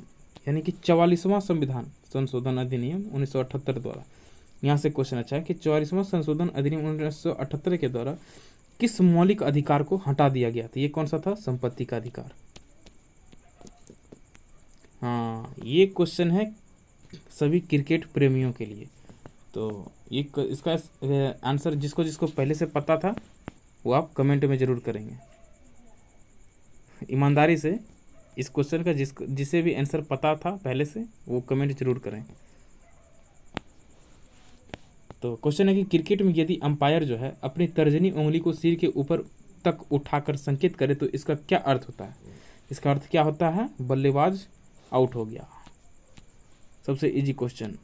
यानी कि 44वां संविधान संशोधन अधिनियम 1978 द्वारा, यहाँ से क्वेश्चन अच्छा है कि 44वां संशोधन अधिनियम 1978 के द्वारा किस मौलिक अधिकार को हटा दिया गया था? ये कौन सा था? संपत्ति का अधिकार। हाँ, ये क्वेश्चन है सभी क्रिकेट प्रेमियों के लिए। तो ये इसका आंसर जिसको जिसको पहले से पता था वो आप कमेंट में ज़रूर करेंगे। ईमानदारी से इस क्वेश्चन का जिसे भी आंसर पता था पहले से वो कमेंट जरूर करें। तो क्वेश्चन है कि क्रिकेट में यदि अंपायर जो है अपनी तर्जनी उंगली को सिर के ऊपर तक उठाकर संकेत करे तो इसका क्या अर्थ होता है? इसका अर्थ क्या होता है? बल्लेबाज आउट हो गया। सबसे इजी क्वेश्चन।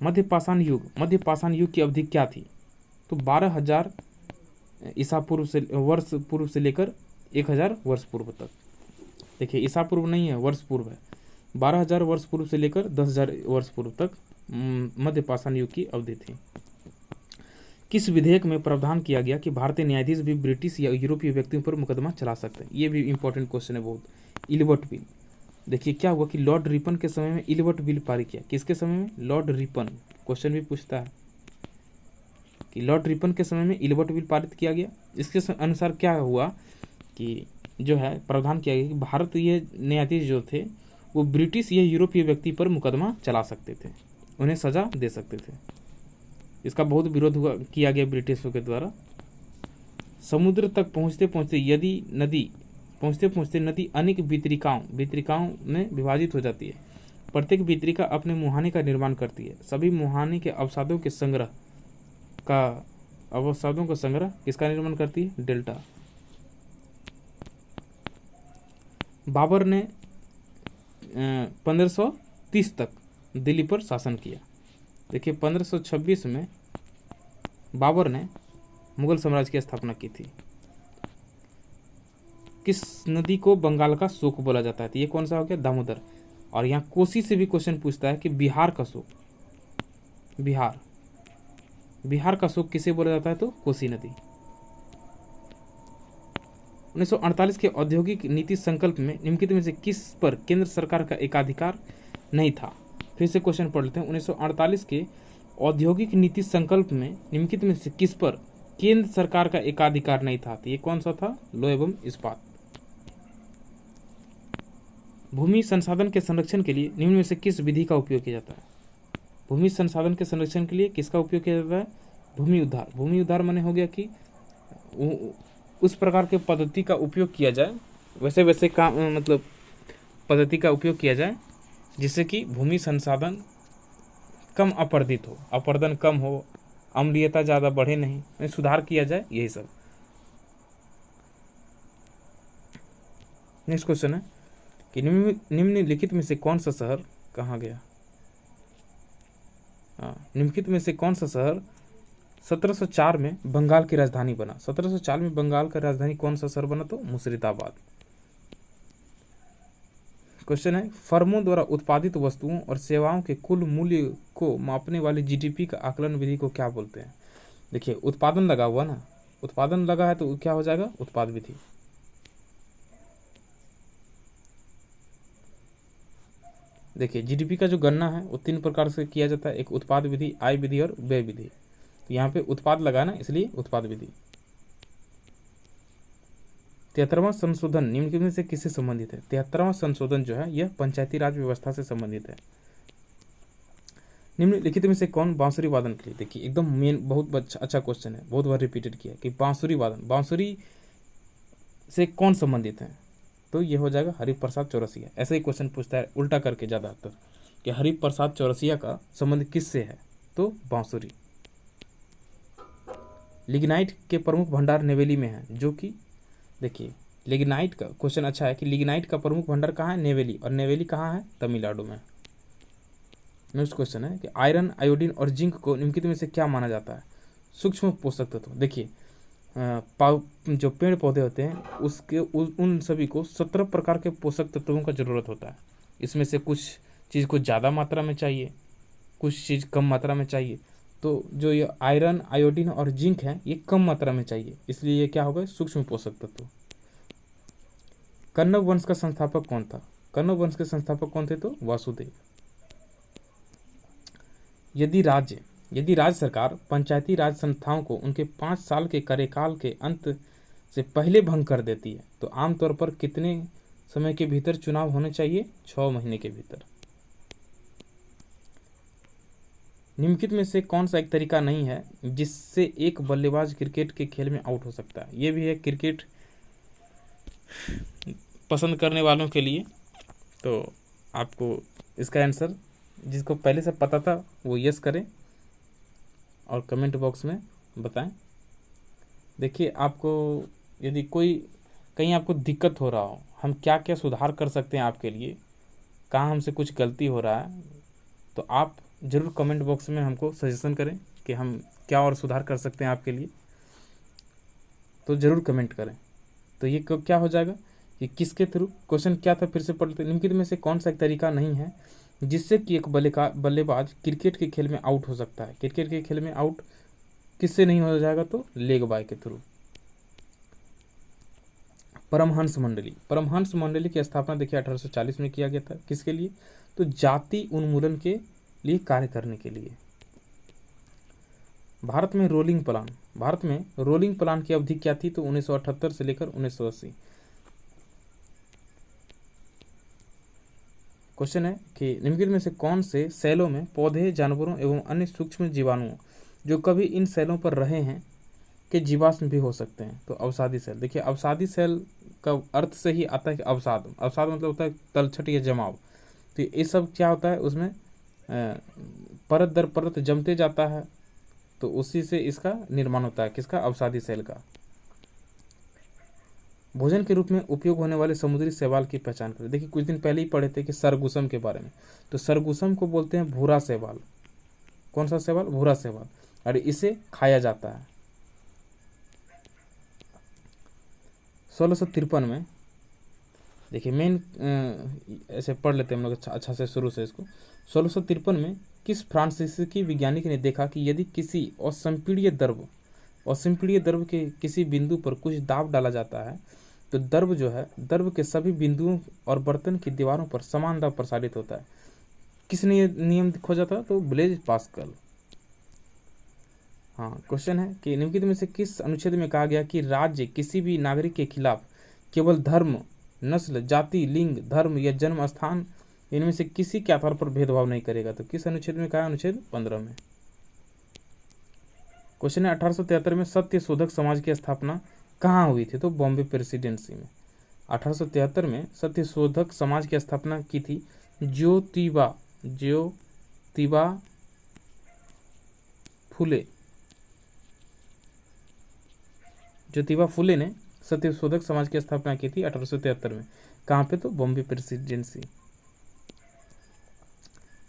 मध्य पाषाण युग की अवधि क्या थी? तो 12,000 ईसा पूर्व से वर्ष पूर्व से लेकर 1,000 वर्ष पूर्व तक। देखिए ईसा पूर्व नहीं है, वर्ष पूर्व है। 12,000 वर्ष पूर्व से लेकर 10,000 वर्ष पूर्व तक मध्य पाषाण युग की अवधि थी। किस विधेयक में प्रावधान किया गया कि भारतीय न्यायाधीश भी ब्रिटिश या यूरोपीय व्यक्तियों पर मुकदमा चला सकते हैं? ये भी इंपॉर्टेंट क्वेश्चन है बहुत। Ilbert bill. देखिए क्या हुआ कि लॉर्ड रिपन के समय में इल्बर्ट बिल पारित किया। किसके समय में? Lord Ripon. क्वेश्चन भी पूछता है कि लॉर्ड रिपन के समय में इल्बर्ट बिल पारित किया गया। इसके अनुसार क्या हुआ कि जो है प्रावधान किया गया कि भारतीय न्यायाधीश जो थे वो ब्रिटिश या यूरोपीय व्यक्ति पर मुकदमा चला सकते थे, उन्हें सजा दे सकते थे। इसका बहुत विरोध किया गया ब्रिटिशों के द्वारा। समुद्र तक पहुंचते पहुंचते नदी अनेक वितरिकाओं में विभाजित हो जाती है। प्रत्येक वितरिका अपने मुहाने का निर्माण करती है। सभी मुहाने के अवसादों का संग्रह किसका निर्माण करती है? डेल्टा। बाबर ने 1530 तक दिल्ली पर शासन किया। देखिए 1526 में बाबर ने मुगल साम्राज्य की स्थापना की थी। किस नदी को बंगाल का शोक बोला जाता है? तो ये कौन सा हो गया? दामोदर। और यहाँ कोसी से भी क्वेश्चन पूछता है कि बिहार का शोक, बिहार का शोक किसे बोला जाता है? तो कोसी नदी। 1948 के औद्योगिक नीति संकल्प में निम्नलिखित में से किस पर केंद्र सरकार का एकाधिकार नहीं था? फिर से क्वेश्चन पढ़ लेते हैं। 1948 के औद्योगिक नीति संकल्प में निम्नलिखित में से किस पर केंद्र सरकार का एकाधिकार नहीं था? तो ये कौन सा था? लौह एवं इस्पात। भूमि संसाधन के संरक्षण के लिए निम्न में से किस विधि का उपयोग किया जाता है? भूमि संसाधन के संरक्षण के लिए किसका उपयोग किया जाता है? भूमि उद्धार। भूमि उद्धार माने हो गया कि उस प्रकार के पद्धति का उपयोग किया जाए, वैसे काम मतलब पद्धति का उपयोग किया जाए जिससे कि भूमि संसाधन कम अपरदित हो, अपरदन कम हो, अम्लीयता ज़्यादा बढ़े नहीं, सुधार किया जाए, यही सब। नेक्स्ट क्वेश्चन है कि निम्नलिखित में से कौन सा शहर कहाँ गया? निम्नलिखित में से कौन सा शहर 1704 में बंगाल की राजधानी बना? 1704 में बंगाल का राजधानी कौन सा शहर बना? तो मुर्शिदाबाद। क्वेश्चन है फर्मों द्वारा उत्पादित वस्तुओं और सेवाओं के कुल मूल्य को मापने वाली जीडीपी का आकलन विधि को क्या बोलते हैं? देखिए उत्पादन लगा हुआ ना, उत्पादन लगा है तो क्या हो जाएगा? उत्पाद विधि। देखिए जीडीपी का जो गणना है वो 3 प्रकार से किया जाता है, एक उत्पाद विधि, आय विधि और व्यय विधि। तो यहाँ पे उत्पाद लगा ना, इसलिए उत्पाद विधि। 73वां संशोधन निम्नलिखित में से किससे संबंधित है? 73वां संशोधन जो है यह पंचायती राज व्यवस्था से संबंधित है। निम्नलिखित में से कौन बांसुरी वादन के लिए? देखिए एकदम मेन बहुत अच्छा क्वेश्चन है, बहुत बार रिपीटेड किया कि बांसुरी वादन, बांसुरी से कौन संबंधित है? तो ये हो जाएगा हरिप्रसाद चौरसिया। ऐसे ही क्वेश्चन पूछता है उल्टा करके ज़्यादातर कि हरिप्रसाद चौरसिया का संबंध किससे है? तो बांसुरी। लिग्नाइट के प्रमुख भंडार नेवेली में है, जो कि देखिए लिग्नाइट का क्वेश्चन अच्छा है कि लिग्नाइट का प्रमुख भंडार कहाँ है? नेवेली। और नेवेली कहाँ है? तमिलनाडु में। नेक्स्ट क्वेश्चन है कि आयरन, आयोडीन और जिंक को निम्नलिखित में से क्या माना जाता है? सूक्ष्म पोषक तत्व। देखिए जो पेड़ पौधे होते हैं उसके उन सभी को 17 प्रकार के पोषक तत्वों का ज़रूरत होता है। इसमें से कुछ चीज़ को ज़्यादा मात्रा में चाहिए, कुछ चीज़ कम मात्रा में चाहिए। तो जो ये आयरन, आयोडीन और जिंक है ये कम मात्रा में चाहिए, इसलिए ये क्या हो गए? सूक्ष्म पोषक तत्व। कण्व वंश का संस्थापक कौन था? कण्व वंश के संस्थापक कौन थे? तो वासुदेव। यदि राज्य सरकार पंचायती राज संस्थाओं को उनके 5 साल के कार्यकाल के अंत से पहले भंग कर देती है तो आमतौर पर कितने समय के भीतर चुनाव होने चाहिए? 6 महीने के भीतर। निम्नलिखित में से कौन सा एक तरीका नहीं है जिससे एक बल्लेबाज क्रिकेट के खेल में आउट हो सकता है? ये भी है क्रिकेट पसंद करने वालों के लिए तो आपको इसका आंसर जिसको पहले से पता था वो यस करें और कमेंट बॉक्स में बताएं। देखिए, आपको यदि कोई कहीं आपको दिक्कत हो रहा हो, हम क्या क्या सुधार कर सकते हैं आपके लिए, कहाँ हमसे कुछ गलती हो रहा है, तो आप ज़रूर कमेंट बॉक्स में हमको सजेशन करें कि हम क्या और सुधार कर सकते हैं आपके लिए, तो ज़रूर कमेंट करें। तो ये क्या हो जाएगा कि किसके थ्रू, क्वेश्चन क्या था फिर से पढ़ लेते। निम्नलिखित में से कौन सा एक तरीका नहीं है जिससे कि एक बल्लेबाज क्रिकेट के खेल में आउट हो सकता है। क्रिकेट के खेल में आउट किससे नहीं हो जाएगा, तो लेग बाय के थ्रू। परमहंस मंडली की स्थापना देखिए 1840 में किया गया था। किसके लिए, तो जाति उन्मूलन के लिए कार्य करने के लिए। भारत में रोलिंग प्लान की अवधि क्या थी, तो 1978 से लेकर 1980। क्वेश्चन है कि निम्नलिखित में से कौन से सेलों में पौधे, जानवरों एवं अन्य सूक्ष्म जीवाणुओं जो कभी इन सेलों पर रहे हैं के जीवाश्म भी हो सकते हैं, तो अवसादी सेल। देखिए, अवसादी सेल का अर्थ से ही आता है कि अवसाद मतलब होता है तलछट या जमाव। तो ये सब क्या होता है, उसमें परत दर परत जमते जाता है, तो उसी से इसका निर्माण होता है, किसका, अवसादी सेल का। भोजन के रूप में उपयोग होने वाले समुद्री शैवाल की पहचान करें। देखिए, कुछ दिन पहले ही पढ़े थे कि सरगुसम के बारे में, तो सरगुसम को बोलते हैं भूरा शैवाल। कौन सा शैवाल, भूरा शैवाल, और इसे खाया जाता है। 1653 में, देखिए मेन ऐसे पढ़ लेते हैं हम लोग अच्छा से शुरू से इसको। 1653 में किस फ्रांसीसी वैज्ञानिक ने देखा कि यदि किसी असंपीड्य द्रव के किसी बिंदु पर कुछ दाब डाला जाता है तो द्रव के सभी बिंदुओं और बर्तन की दीवारों पर समान दाब प्रसारित होता है। किसने ये नियम खोजा था, तो ब्लेज पास्कल। हाँ, क्वेश्चन है कि निम्नलिखित में से किस अनुच्छेद में कहा गया कि राज्य किसी भी नागरिक के खिलाफ केवल धर्म, नस्ल, जाति, लिंग, धर्म या जन्म स्थान इनमें से किसी के आधार पर भेदभाव नहीं करेगा, तो किस अनुच्छेद में कहा, अनुच्छेद 15 में। क्वेश्चन है 1873 में सत्य शोधक समाज की स्थापना कहाँ हुई थी, तो बॉम्बे प्रेसिडेंसी में। 1873 में सत्य शोधक समाज की स्थापना की थी ज्योतिबा फुले ने सत्य शोधक समाज की स्थापना की थी 1873 में। कहाँ पे, तो बॉम्बे प्रेसिडेंसी।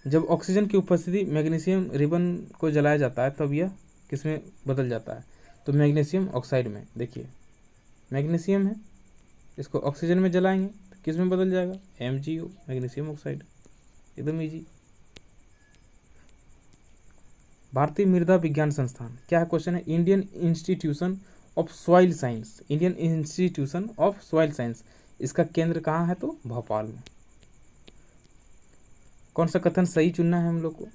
जब ऑक्सीजन की उपस्थिति मैग्नीशियम रिबन को जलाया जाता है तब यह किसमें बदल जाता है, तो मैग्नीशियम ऑक्साइड में। देखिए, मैग्नीशियम है, इसको ऑक्सीजन में जलाएंगे तो किस में बदल जाएगा, MgO, मैग्नीशियम ऑक्साइड। एकदम इजी। भारतीय मृदा विज्ञान संस्थान क्या है, क्वेश्चन है। Indian institution of soil science, इसका केंद्र कहाँ है, तो भोपाल में। कौन सा कथन सही चुनना है हम लोग को,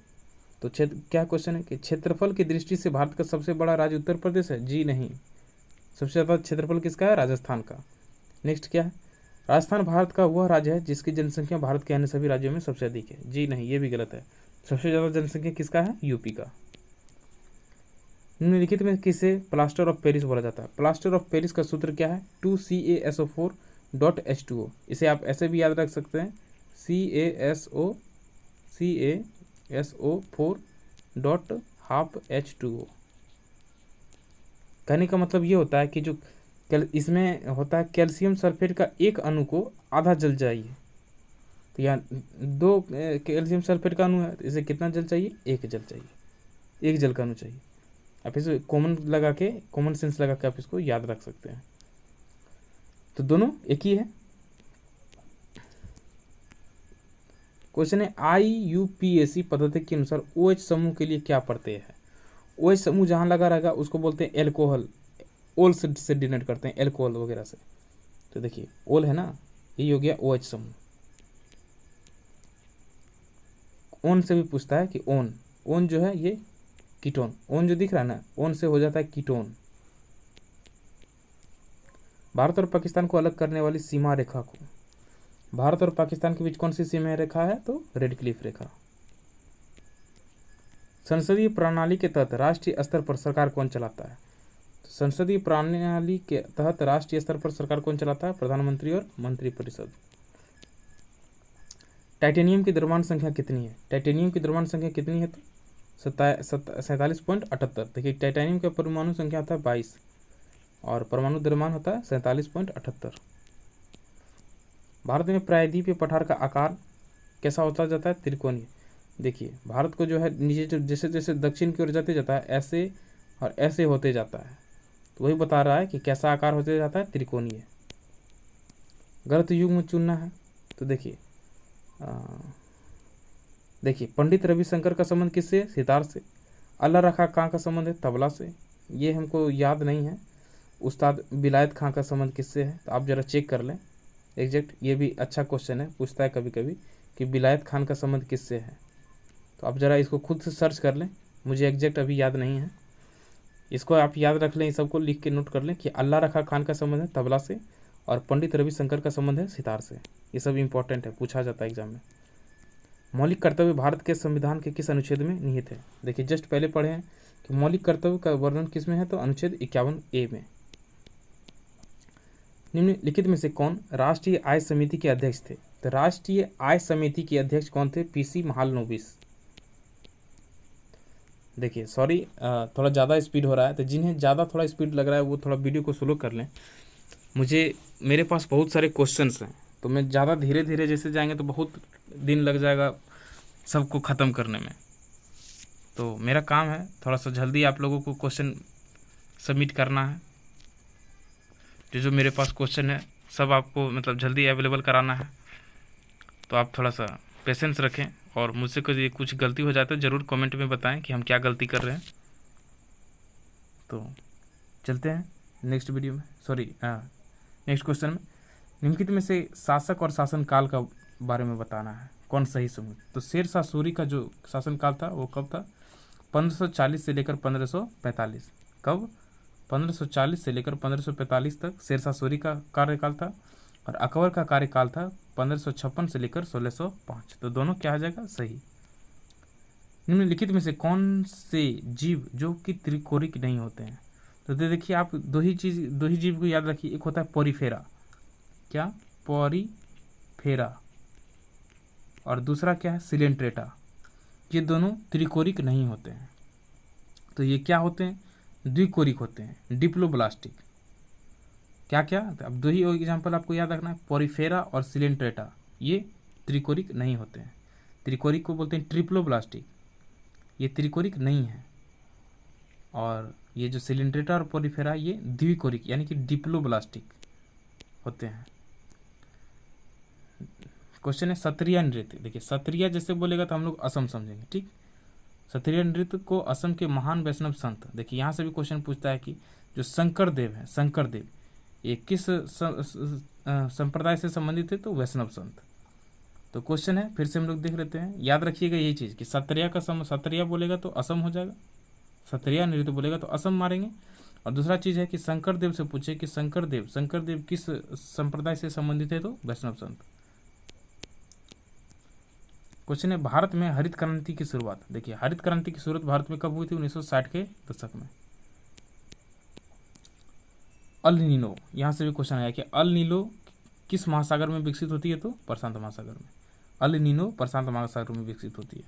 तो क्या क्वेश्चन है कि क्षेत्रफल की दृष्टि से भारत का सबसे बड़ा राज्य उत्तर प्रदेश है, जी नहीं। सबसे ज़्यादा क्षेत्रफल किसका है, राजस्थान का। नेक्स्ट क्या है, राजस्थान भारत का वह राज्य है जिसकी जनसंख्या भारत के अन्य सभी राज्यों में सबसे अधिक है, जी नहीं, ये भी गलत है। सबसे ज़्यादा जनसंख्या किसका है, यूपी का। निम्नलिखित में किसे प्लास्टर ऑफ पेरिस बोला जाता है, प्लास्टर ऑफ पेरिस का सूत्र क्या है, 2CaSO4.H2O। इसे आप ऐसे भी याद रख सकते हैं, CaSO4.12H2O। कहने का मतलब ये होता है कि जो इसमें होता है कैल्शियम सल्फेट का एक अणु को आधा जल चाहिए, तो यहाँ 2 कैल्शियम सल्फेट का अणु है, तो इसे कितना जल चाहिए, 1 जल चाहिए, 1 जल का अणु चाहिए। आप इसे कॉमन सेंस लगा के आप इसको याद रख सकते हैं। तो दोनों एक ही है। क्वेश्चन है IUPAC पद्धति के अनुसार OH समूह के लिए क्या प्रत्यय है। OH समूह जहां लगा रहेगा उसको बोलते हैं एल्कोहल, ओल से डिनोट करते हैं, एल्कोहल वगैरह से। तो देखिए, ओल है ना, ये हो गया OH समूह। ओन से भी पूछता है कि ओन जो है ये कीटोन, ओन जो दिख रहा है ना, ओन से हो जाता है कीटोन। भारत और पाकिस्तान को अलग करने वाली सीमा रेखा को, भारत और पाकिस्तान के बीच कौन सी सीमा रेखा है, तो रेड क्लिफ रेखा। संसदीय प्रणाली के तहत राष्ट्रीय स्तर पर सरकार कौन चलाता है, तो संसदीय प्रणाली के तहत राष्ट्रीय स्तर पर सरकार कौन चलाता है? प्रधानमंत्री और मंत्रिपरिषद। टाइटेनियम की द्रव्यमान संख्या कितनी है? टाइटेनियम की द्रव्यमान संख्या कितनी है? तो 47.78। देखिए टाइटेनियम का परमाणु संख्या होता है 22 और परमाणु द्रव्यमान होता है 47.78। भारत में प्रायद्वीपीय पठार का आकार कैसा होता जाता है? त्रिकोणीय। देखिए भारत को जो है नीचे जैसे जैसे दक्षिण की ओर जाते जाता है ऐसे और ऐसे होते जाता है, तो वही बता रहा है कि कैसा आकार होते जाता है? त्रिकोणीय। गलत युग्म चुनना है तो देखिए पंडित रविशंकर का संबंध किससे है? सितार से। अल्लाह रखा खां का संबंध है तबला से, ये हमको याद नहीं है। उस्ताद विलायत खां का संबंध किससे है? तो आप जरा चेक कर लें एग्जैक्ट, ये भी अच्छा क्वेश्चन है, पूछता है कभी कभी कि विलायत खान का संबंध किससे है, तो आप जरा इसको खुद से सर्च कर लें, मुझे एग्जैक्ट अभी याद नहीं है। इसको आप याद रख लें, इस सबको लिख के नोट कर लें कि अल्लाह रखा खान का संबंध है तबला से और पंडित रविशंकर का संबंध है सितार से। ये सब इंपॉर्टेंट है, पूछा जाता है एग्जाम में। मौलिक कर्तव्य भारत के संविधान के किस अनुच्छेद में निहित है? देखिए जस्ट पहले पढ़े हैं कि मौलिक कर्तव्य का वर्णन किस में है, तो अनुच्छेद 51A में। निम्नलिखित में से कौन राष्ट्रीय आय समिति के अध्यक्ष थे? तो राष्ट्रीय आय समिति के अध्यक्ष कौन थे? PC महालनोबिस। देखिए सॉरी थोड़ा ज़्यादा स्पीड हो रहा है, तो जिन्हें ज़्यादा थोड़ा स्पीड लग रहा है वो थोड़ा वीडियो को स्लो कर लें। मेरे पास बहुत सारे क्वेश्चंस हैं, तो मैं ज़्यादा धीरे धीरे जैसे जाएंगे तो बहुत दिन लग जाएगा सबको ख़त्म करने में। तो मेरा काम है थोड़ा सा जल्दी आप लोगों को क्वेश्चन सबमिट करना है। जो मेरे पास क्वेश्चन है सब आपको मतलब जल्दी अवेलेबल कराना है, तो आप थोड़ा सा पेशेंस रखें और मुझसे कुछ गलती हो जाए तो ज़रूर कमेंट में बताएं कि हम क्या गलती कर रहे हैं। तो चलते हैं नेक्स्ट वीडियो में, नेक्स्ट क्वेश्चन में। निम्नलिखित में से शासक और शासनकाल का बारे में बताना है, कौन सही समझ? तो शेरशाह सूरी का जो शासनकाल था वो कब था? 1540 से लेकर 1545। कब? 1540 से लेकर 1545 तक शेरशाह सूरी का कार्यकाल था और अकबर का कार्यकाल था 1556 से लेकर 1605। तो दोनों क्या आ जाएगा? सही। निम्नलिखित में से कौन से जीव जो कि त्रिकोणिक नहीं होते हैं? तो देखिए आप दो ही जीव को याद रखिए, एक होता है पोरीफेरा, क्या? पोरीफेरा, और दूसरा क्या है? सिलेंट्रेटा। ये दोनों त्रिकोणिक नहीं होते हैं, तो ये क्या होते हैं? द्विकोणिक होते हैं, डिप्लोब्लास्टिक। क्या क्या? अब दो ही एग्जाम्पल आपको याद रखना है, पोरीफेरा और सिलेंट्रेटा, ये त्रिकोणिक नहीं होते हैं। त्रिकोणिक को बोलते हैं ट्रिप्लोब्लास्टिक, ये त्रिकोणिक नहीं है। और ये जो सिलेंट्रेटा और पोरीफेरा ये द्विकोणिक यानी कि डिप्लोब्लास्टिक होते हैं। क्वेश्चन है सत्रिया नृत्य। देखिए सत्रिया जैसे बोलेगा तो हम लोग असम समझेंगे, ठीक। सत्रिया नृत्य को असम के महान वैष्णव संत, देखिए यहाँ से भी क्वेश्चन पूछता है कि जो शंकर देव है, शंकर देव ये किस संप्रदाय से संबंधित है? तो वैष्णव संत। तो क्वेश्चन है फिर से हम लोग देख लेते हैं, याद रखिएगा यही चीज़ कि सत्रिया बोलेगा तो असम हो जाएगा, सत्रिया नृत्य बोलेगा तो असम मारेंगे। और दूसरा चीज़ है कि शंकर देव से पूछे कि शंकर देव किस संप्रदाय से संबंधित है? तो वैष्णव संत। क्वेश्चन है भारत में हरित क्रांति की शुरुआत। देखिए हरित क्रांति की शुरुआत भारत में कब हुई थी? 1960 के दशक में। अल नीनो, यहाँ से भी क्वेश्चन आया कि अल नीनो किस महासागर में विकसित होती है? तो प्रशांत महासागर में। अल नीनो प्रशांत महासागर में विकसित होती है।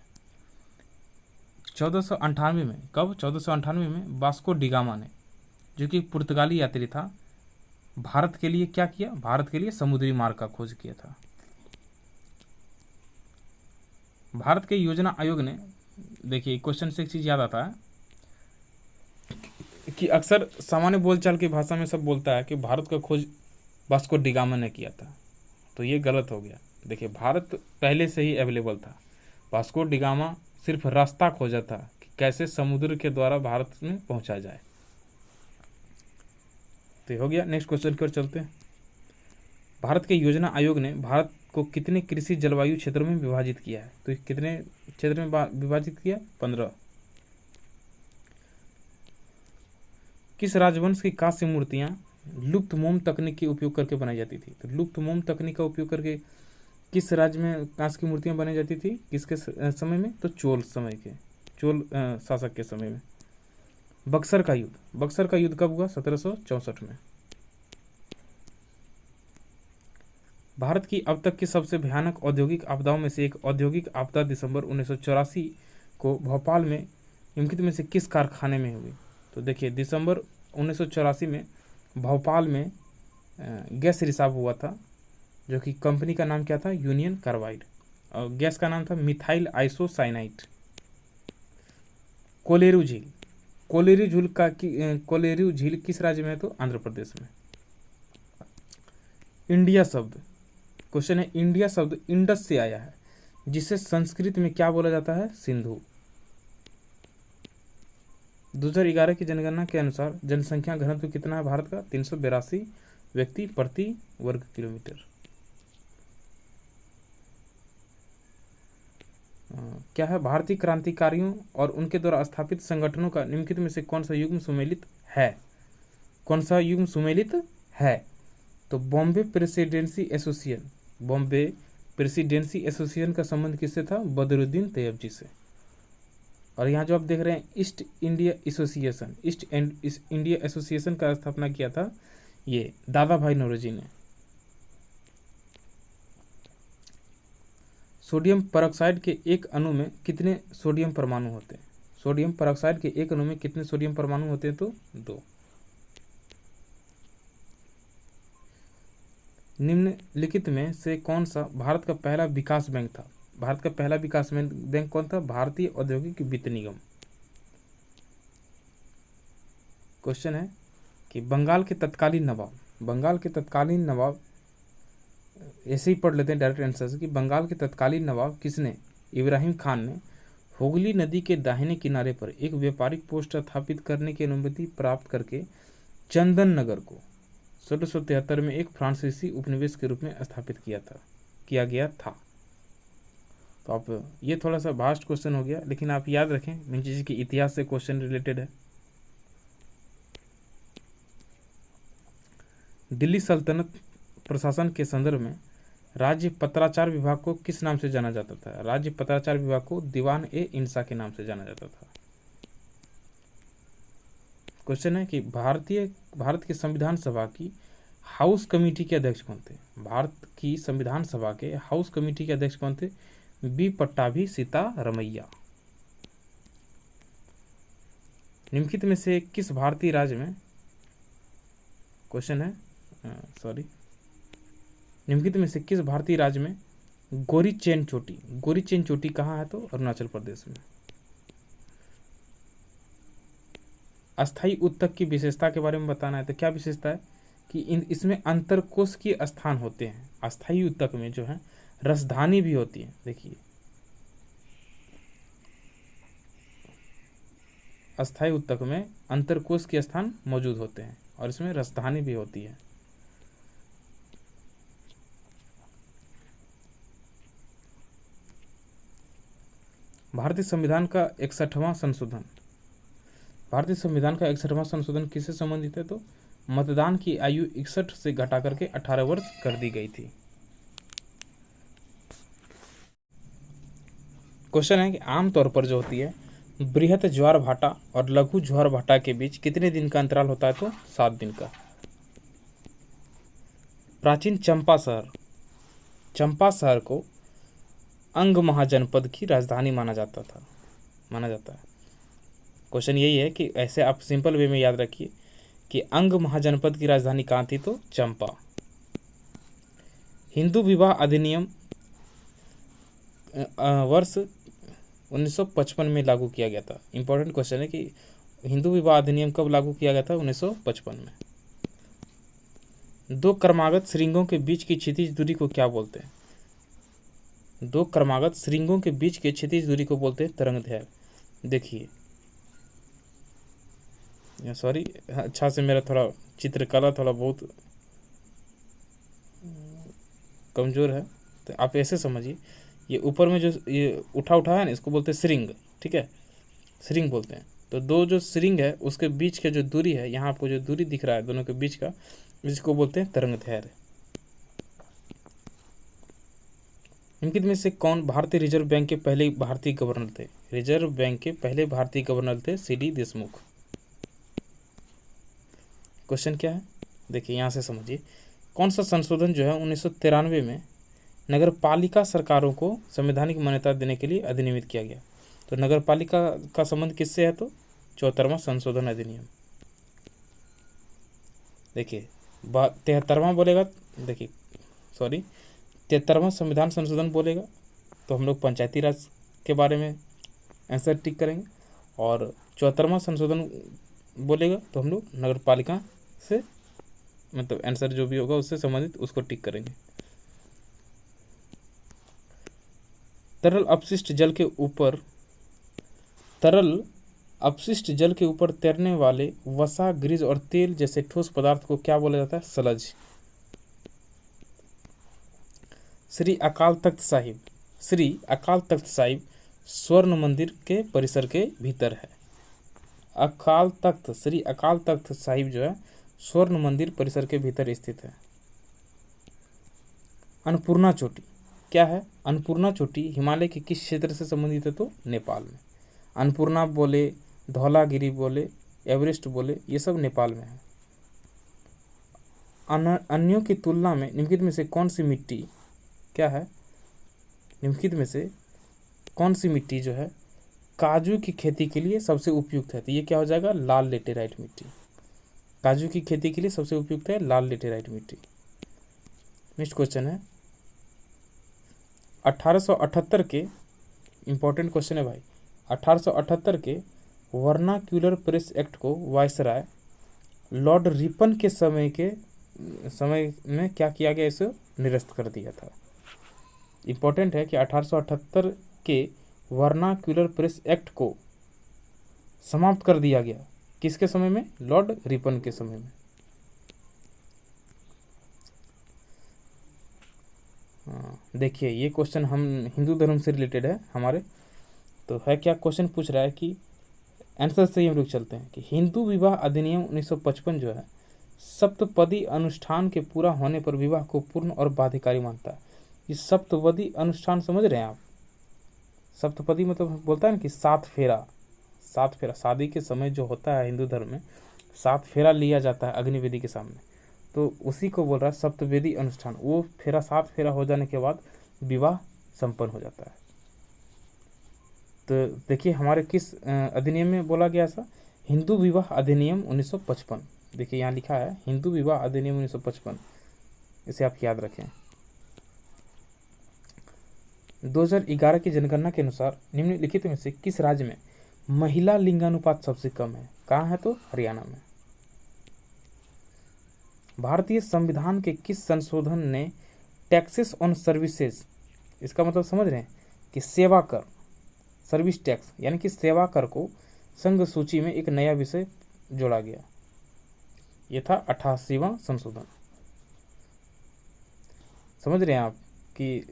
1498 में, कब? 1498 में वास्को डिगामा ने, जो कि पुर्तगाली यात्री था, भारत के लिए क्या किया? भारत के लिए समुद्री मार्ग का खोज किया था। भारत के योजना आयोग ने, देखिए क्वेश्चन से एक चीज़ याद आता है कि अक्सर सामान्य बोलचाल की भाषा में सब बोलता है कि भारत का खोज वास्को डिगामा ने किया था, तो ये गलत हो गया। देखिए भारत पहले से ही अवेलेबल था, वास्को डिगामा सिर्फ रास्ता खोजा था कि कैसे समुद्र के द्वारा भारत में पहुंचा जाए। तो ये हो गया। नेक्स्ट क्वेश्चन की ओर चलते हैं। भारत के योजना आयोग ने भारत को कितने कृषि जलवायु क्षेत्रों में विभाजित किया है? तो कितने क्षेत्र में विभाजित किया? 15। किस राजवंश की कांस्य मूर्तियां लुप्त मोम तकनीक के उपयोग करके बनाई जाती थी? तो लुप्त मोम तकनीक का उपयोग करके किस राज्य में कांस्य की मूर्तियां बनाई जाती थी? किसके समय में? तो चोल शासक के समय में। बक्सर का युद्ध। बक्सर का युद्ध कब हुआ? 1764 में। भारत की अब तक की सबसे भयानक औद्योगिक आपदाओं में से एक औद्योगिक आपदा दिसंबर 1984 को भोपाल में निम्नलिखित में से किस कारखाने में हुई? तो देखिए, दिसंबर 1984 में भोपाल में गैस रिसाव हुआ था, जो कि कंपनी का नाम क्या था? यूनियन कार्बाइड, और गैस का नाम था मिथाइल आइसोसाइनाइड। कोलेरू झील। कोलेरू झील किस राज्य में है? तो आंध्र प्रदेश में। इंडिया शब्द, क्वेश्चन है, इंडिया शब्द इंडस से आया है, जिसे संस्कृत में क्या बोला जाता है? सिंधु। 2011 की जनगणना के अनुसार जनसंख्या घनत्व कितना है भारत का? 382 व्यक्ति प्रति वर्ग किलोमीटर। क्या है? भारतीय क्रांतिकारियों और उनके द्वारा स्थापित संगठनों का निम्नलिखित में से कौन सा युग्म सुमेलित है? कौन सा युग्म सुमेलित है? तो Bombay presidency association. Bombay presidency association का संबंध किससे था? बदरुद्दीन तैयबजी से। और यहाँ जो आप देख रहे हैं east India association, east India association का स्थापना किया था ये दादा भाई नौरोजी ने। सोडियम परऑक्साइड के एक अणु में कितने सोडियम परमाणु होते हैं? सोडियम परऑक्साइड के एक अणु में कितने सोडियम परमाणु होते हैं? तो 2। निम्नलिखित में से कौन सा भारत का पहला विकास बैंक था? भारत का पहला विकास बैंक कौन था? भारतीय औद्योगिक वित्त निगम। क्वेश्चन है कि बंगाल के तत्कालीन नवाब, ऐसे ही पढ़ लेते हैं डायरेक्ट आंसर से, कि बंगाल के तत्कालीन नवाब किसने? इब्राहिम खान ने हुगली नदी के दाहिने किनारे पर एक व्यापारिक पोस्ट स्थापित करने की अनुमति प्राप्त करके चंदन नगर को 1673 में एक फ्रांसीसी उपनिवेश के रूप में स्थापित किया गया था। तो आप, ये थोड़ा सा वास्ट क्वेश्चन हो गया, लेकिन आप याद रखें मेन चीज़ की इतिहास से क्वेश्चन रिलेटेड है। दिल्ली सल्तनत प्रशासन के संदर्भ में राज्य पत्राचार विभाग को किस नाम से जाना जाता था? राज्य पत्राचार विभाग को दीवान ए इंसा के नाम से जाना जाता था। क्वेश्चन है कि भारत की संविधान सभा की हाउस कमेटी के अध्यक्ष कौन थे? भारत की संविधान सभा के हाउस कमेटी के अध्यक्ष कौन थे? बी पट्टाभी सीतारमैया। निम्नलिखित में से किस भारतीय राज्य में, क्वेश्चन है निम्नलिखित में से किस भारतीय राज्य में गोरीचेन चोटी कहाँ है? तो अरुणाचल प्रदेश में। अस्थायी उत्तक की विशेषता के बारे में बताना है, तो क्या विशेषता है? कि इसमें अंतरकोश के स्थान होते हैं। अस्थायी उत्तक में जो है रसधानी भी होती है। देखिए, अस्थायी उत्तक में अंतरकोश के स्थान मौजूद होते हैं और इसमें रसधानी भी होती है। भारतीय संविधान का 61वां संशोधन किससे संबंधित है? तो मतदान की आयु 61 से घटा करके 18 वर्ष कर दी गई थी। क्वेश्चन है कि आमतौर पर जो होती है बृहत ज्वार भाटा और लघु ज्वार भाटा के बीच कितने दिन का अंतराल होता है? तो 7 दिन का। प्राचीन चंपा शहर को अंग महाजनपद की राजधानी माना जाता है। क्वेश्चन यही है कि ऐसे आप सिंपल वे में याद रखिए कि अंग महाजनपद की राजधानी कहाँ थी? तो चंपा। हिंदू विवाह अधिनियम वर्ष 1955 में लागू किया गया था। इंपॉर्टेंट क्वेश्चन है कि हिंदू विवाह अधिनियम कब लागू किया गया था? 1955 में। 2 क्रमागत श्रृंगों के बीच की क्षैतिज दूरी को क्या बोलते हैं? 2 क्रमागत श्रृंगों के बीच के क्षैतिज दूरी को बोलते हैं तरंगदैर्घ्य। देखिए, सॉरी, अच्छा से मेरा थोड़ा चित्रकला थोड़ा बहुत कमज़ोर है, तो आप ऐसे समझिए, ये ऊपर में जो ये उठा है ना, इसको बोलते हैं श्रृंग। ठीक है, श्रृंग बोलते हैं। तो 2 जो श्रृंग है उसके बीच का जो दूरी है, यहाँ आपको जो दूरी दिख रहा है दोनों के बीच का, इसको बोलते हैं तरंगदैर्घ्य। निम्नलिखित में से कौन भारतीय रिजर्व बैंक के पहले भारतीय गवर्नर थे? रिजर्व बैंक के पहले भारतीय गवर्नर थे CD देशमुख। क्वेश्चन क्या है, देखिए यहाँ से समझिए। कौन सा संशोधन जो है 1993 में नगर पालिका सरकारों को संवैधानिक मान्यता देने के लिए अधिनियमित किया गया? तो नगर पालिका का संबंध किससे है? तो 74वां संशोधन अधिनियम। देखिए 73वां बोलेगा, देखिए सॉरी 73वां संविधान संशोधन बोलेगा तो हम लोग पंचायती राज के बारे में आंसर टिक करेंगे, और 74वां संशोधन बोलेगा तो हम लोग नगर पालिका से मतलब आंसर जो भी होगा उससे संबंधित उसको टिक करेंगे। तरल अपशिष्ट जल के ऊपर तैरने वाले वसा, ग्रीज और तेल जैसे ठोस पदार्थ को क्या बोला जाता है? सलज। श्री अकाल तख्त साहिब स्वर्ण मंदिर के परिसर के भीतर है। श्री अकाल तख्त साहिब जो है स्वर्ण मंदिर परिसर के भीतर स्थित है। अन्नपूर्णा चोटी क्या है? अन्नपूर्णा चोटी हिमालय के किस क्षेत्र से संबंधित है? तो नेपाल में। अन्नपूर्णा बोले, धौलागिरी बोले, एवरेस्ट बोले, ये सब नेपाल में है। अन्यों की तुलना में निम्नलिखित में से कौन सी मिट्टी क्या है? निम्नलिखित में से कौन सी मिट्टी जो है काजू की खेती के लिए सबसे उपयुक्त है? तो ये क्या हो जाएगा? लाल लेटेराइट मिट्टी। काजू की खेती के लिए सबसे उपयुक्त है लाल लेटेराइट मिट्टी। नेक्स्ट क्वेश्चन है 1878 के, इंपॉर्टेंट क्वेश्चन है भाई, 1878 के वर्नाक्यूलर प्रेस एक्ट को वायसराय लॉर्ड रिपन के समय में क्या किया गया? इसे निरस्त कर दिया था। इंपॉर्टेंट है कि 1878 के वर्नाक्यूलर प्रेस एक्ट को समाप्त कर दिया गया किसके समय में? लॉर्ड रिपन के समय में। देखिए ये क्वेश्चन हम हिंदू धर्म से रिलेटेड है हमारे, तो है क्या क्वेश्चन पूछ रहा है कि आंसर से ही हम लोग चलते हैं कि हिंदू विवाह अधिनियम 1955 जो है सप्तपदी अनुष्ठान के पूरा होने पर विवाह को पूर्ण और बाध्यकारी मानता है। ये सप्तपदी अनुष्ठान समझ रहे हैं आप? सप्तपदी मतलब बोलता है ना कि 7 फेरा शादी के समय जो होता है हिंदू धर्म में 7 फेरा लिया जाता है अग्निवेदी के सामने, तो उसी को बोल रहा है सप्तवेदी अनुष्ठान। वो 7 फेरा हो जाने के बाद विवाह संपन्न हो जाता है। तो देखिए हमारे किस अधिनियम में बोला गया था? हिंदू विवाह अधिनियम 1955। देखिए यहाँ लिखा है हिंदू विवाह अधिनियम 1955, इसे आप याद रखें। 2011 की जनगणना के अनुसार निम्नलिखित में से किस राज्य में महिला लिंगानुपात सबसे कम है? कहाँ है? तो हरियाणा में। भारतीय संविधान के किस संशोधन ने टैक्सेस ऑन सर्विसेज, इसका मतलब समझ रहे हैं कि सेवा कर, सर्विस टैक्स यानी कि सेवा कर को संघ सूची में एक नया विषय जोड़ा गया? यह था 88वां संशोधन। समझ रहे हैं आप कि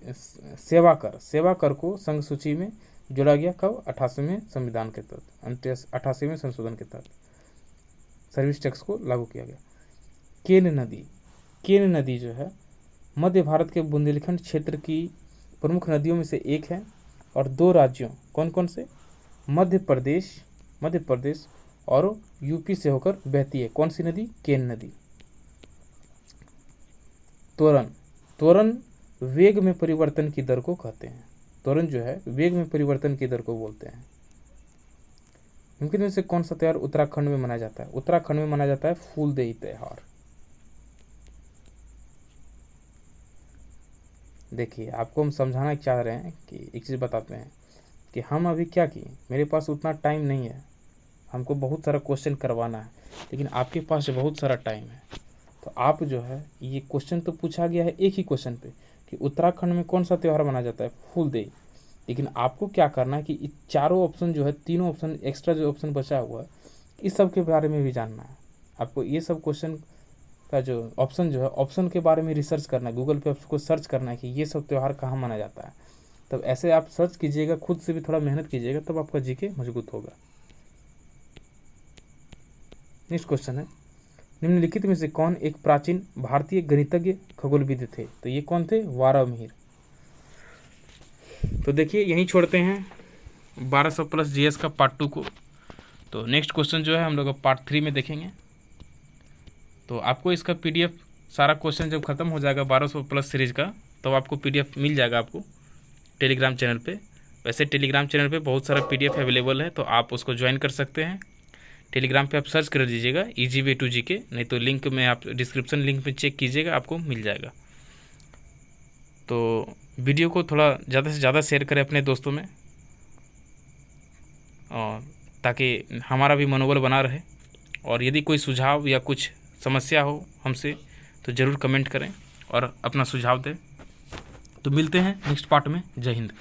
सेवा कर को संघ सूची में जोड़ा गया कब? 88वें संविधान के तहत, 88वें संशोधन के तहत सर्विस टैक्स को लागू किया गया। केन नदी जो है मध्य भारत के बुंदेलखंड क्षेत्र की प्रमुख नदियों में से एक है और 2 राज्यों कौन कौन से? मध्य प्रदेश और यूपी से होकर बहती है। कौन सी नदी? केन नदी। त्वरण वेग में परिवर्तन की दर को कहते हैं। त्वरण जो है वेग में परिवर्तन की दर को बोलते हैं। इनमें से कौन सा त्योहार उत्तराखंड में मनाया जाता है? उत्तराखंड में मनाया जाता है फूलदेई त्योहार। देखिए आपको हम समझाना चाह रहे हैं कि एक चीज़ बताते हैं कि हम अभी क्या किए, मेरे पास उतना टाइम नहीं है, हमको बहुत सारा क्वेश्चन करवाना है, लेकिन आपके पास बहुत सारा टाइम है, तो आप जो है ये क्वेश्चन तो पूछा गया है एक ही क्वेश्चन पे कि उत्तराखंड में कौन सा त्यौहार मनाया जाता है? फूलदेई। लेकिन आपको क्या करना है कि चारों ऑप्शन जो है, तीनों ऑप्शन एक्स्ट्रा जो ऑप्शन बचा हुआ है, इस सब के बारे में भी जानना है आपको। ये सब क्वेश्चन का जो ऑप्शन जो है, ऑप्शन के बारे में रिसर्च करना है, गूगल पे आपको सर्च करना है कि ये सब त्यौहार कहाँ मनाया जाता है। तब ऐसे आप सर्च कीजिएगा, खुद से भी थोड़ा मेहनत कीजिएगा, तब आपका जीके मजबूत होगा। नेक्स्ट क्वेश्चन है, निम्नलिखित में से कौन एक प्राचीन भारतीय गणितज्ञ खगोलविद थे? तो ये कौन थे? वारामिहिर। तो देखिए यहीं छोड़ते हैं 1200 प्लस जीएस का पार्ट 2 को। तो नेक्स्ट क्वेश्चन जो है हम लोग पार्ट 3 में देखेंगे। तो आपको इसका PDF सारा क्वेश्चन जब ख़त्म हो जाएगा 1200 प्लस सीरीज़ का, तो आपको PDF मिल जाएगा आपको टेलीग्राम चैनल पे। वैसे टेलीग्राम चैनल पे बहुत सारा PDF अवेलेबल है, तो आप उसको ज्वाइन कर सकते हैं। टेलीग्राम पे आप सर्च कर दीजिएगा ईजी वे टू जीके, नहीं तो लिंक में आप डिस्क्रिप्शन लिंक में चेक कीजिएगा, आपको मिल जाएगा। तो वीडियो को थोड़ा ज़्यादा से ज़्यादा शेयर करें अपने दोस्तों में, और ताकि हमारा भी मनोबल बना रहे। और यदि कोई सुझाव या कुछ समस्या हो हमसे तो ज़रूर कमेंट करें और अपना सुझाव दें। तो मिलते हैं नेक्स्ट पार्ट में। जय हिंद।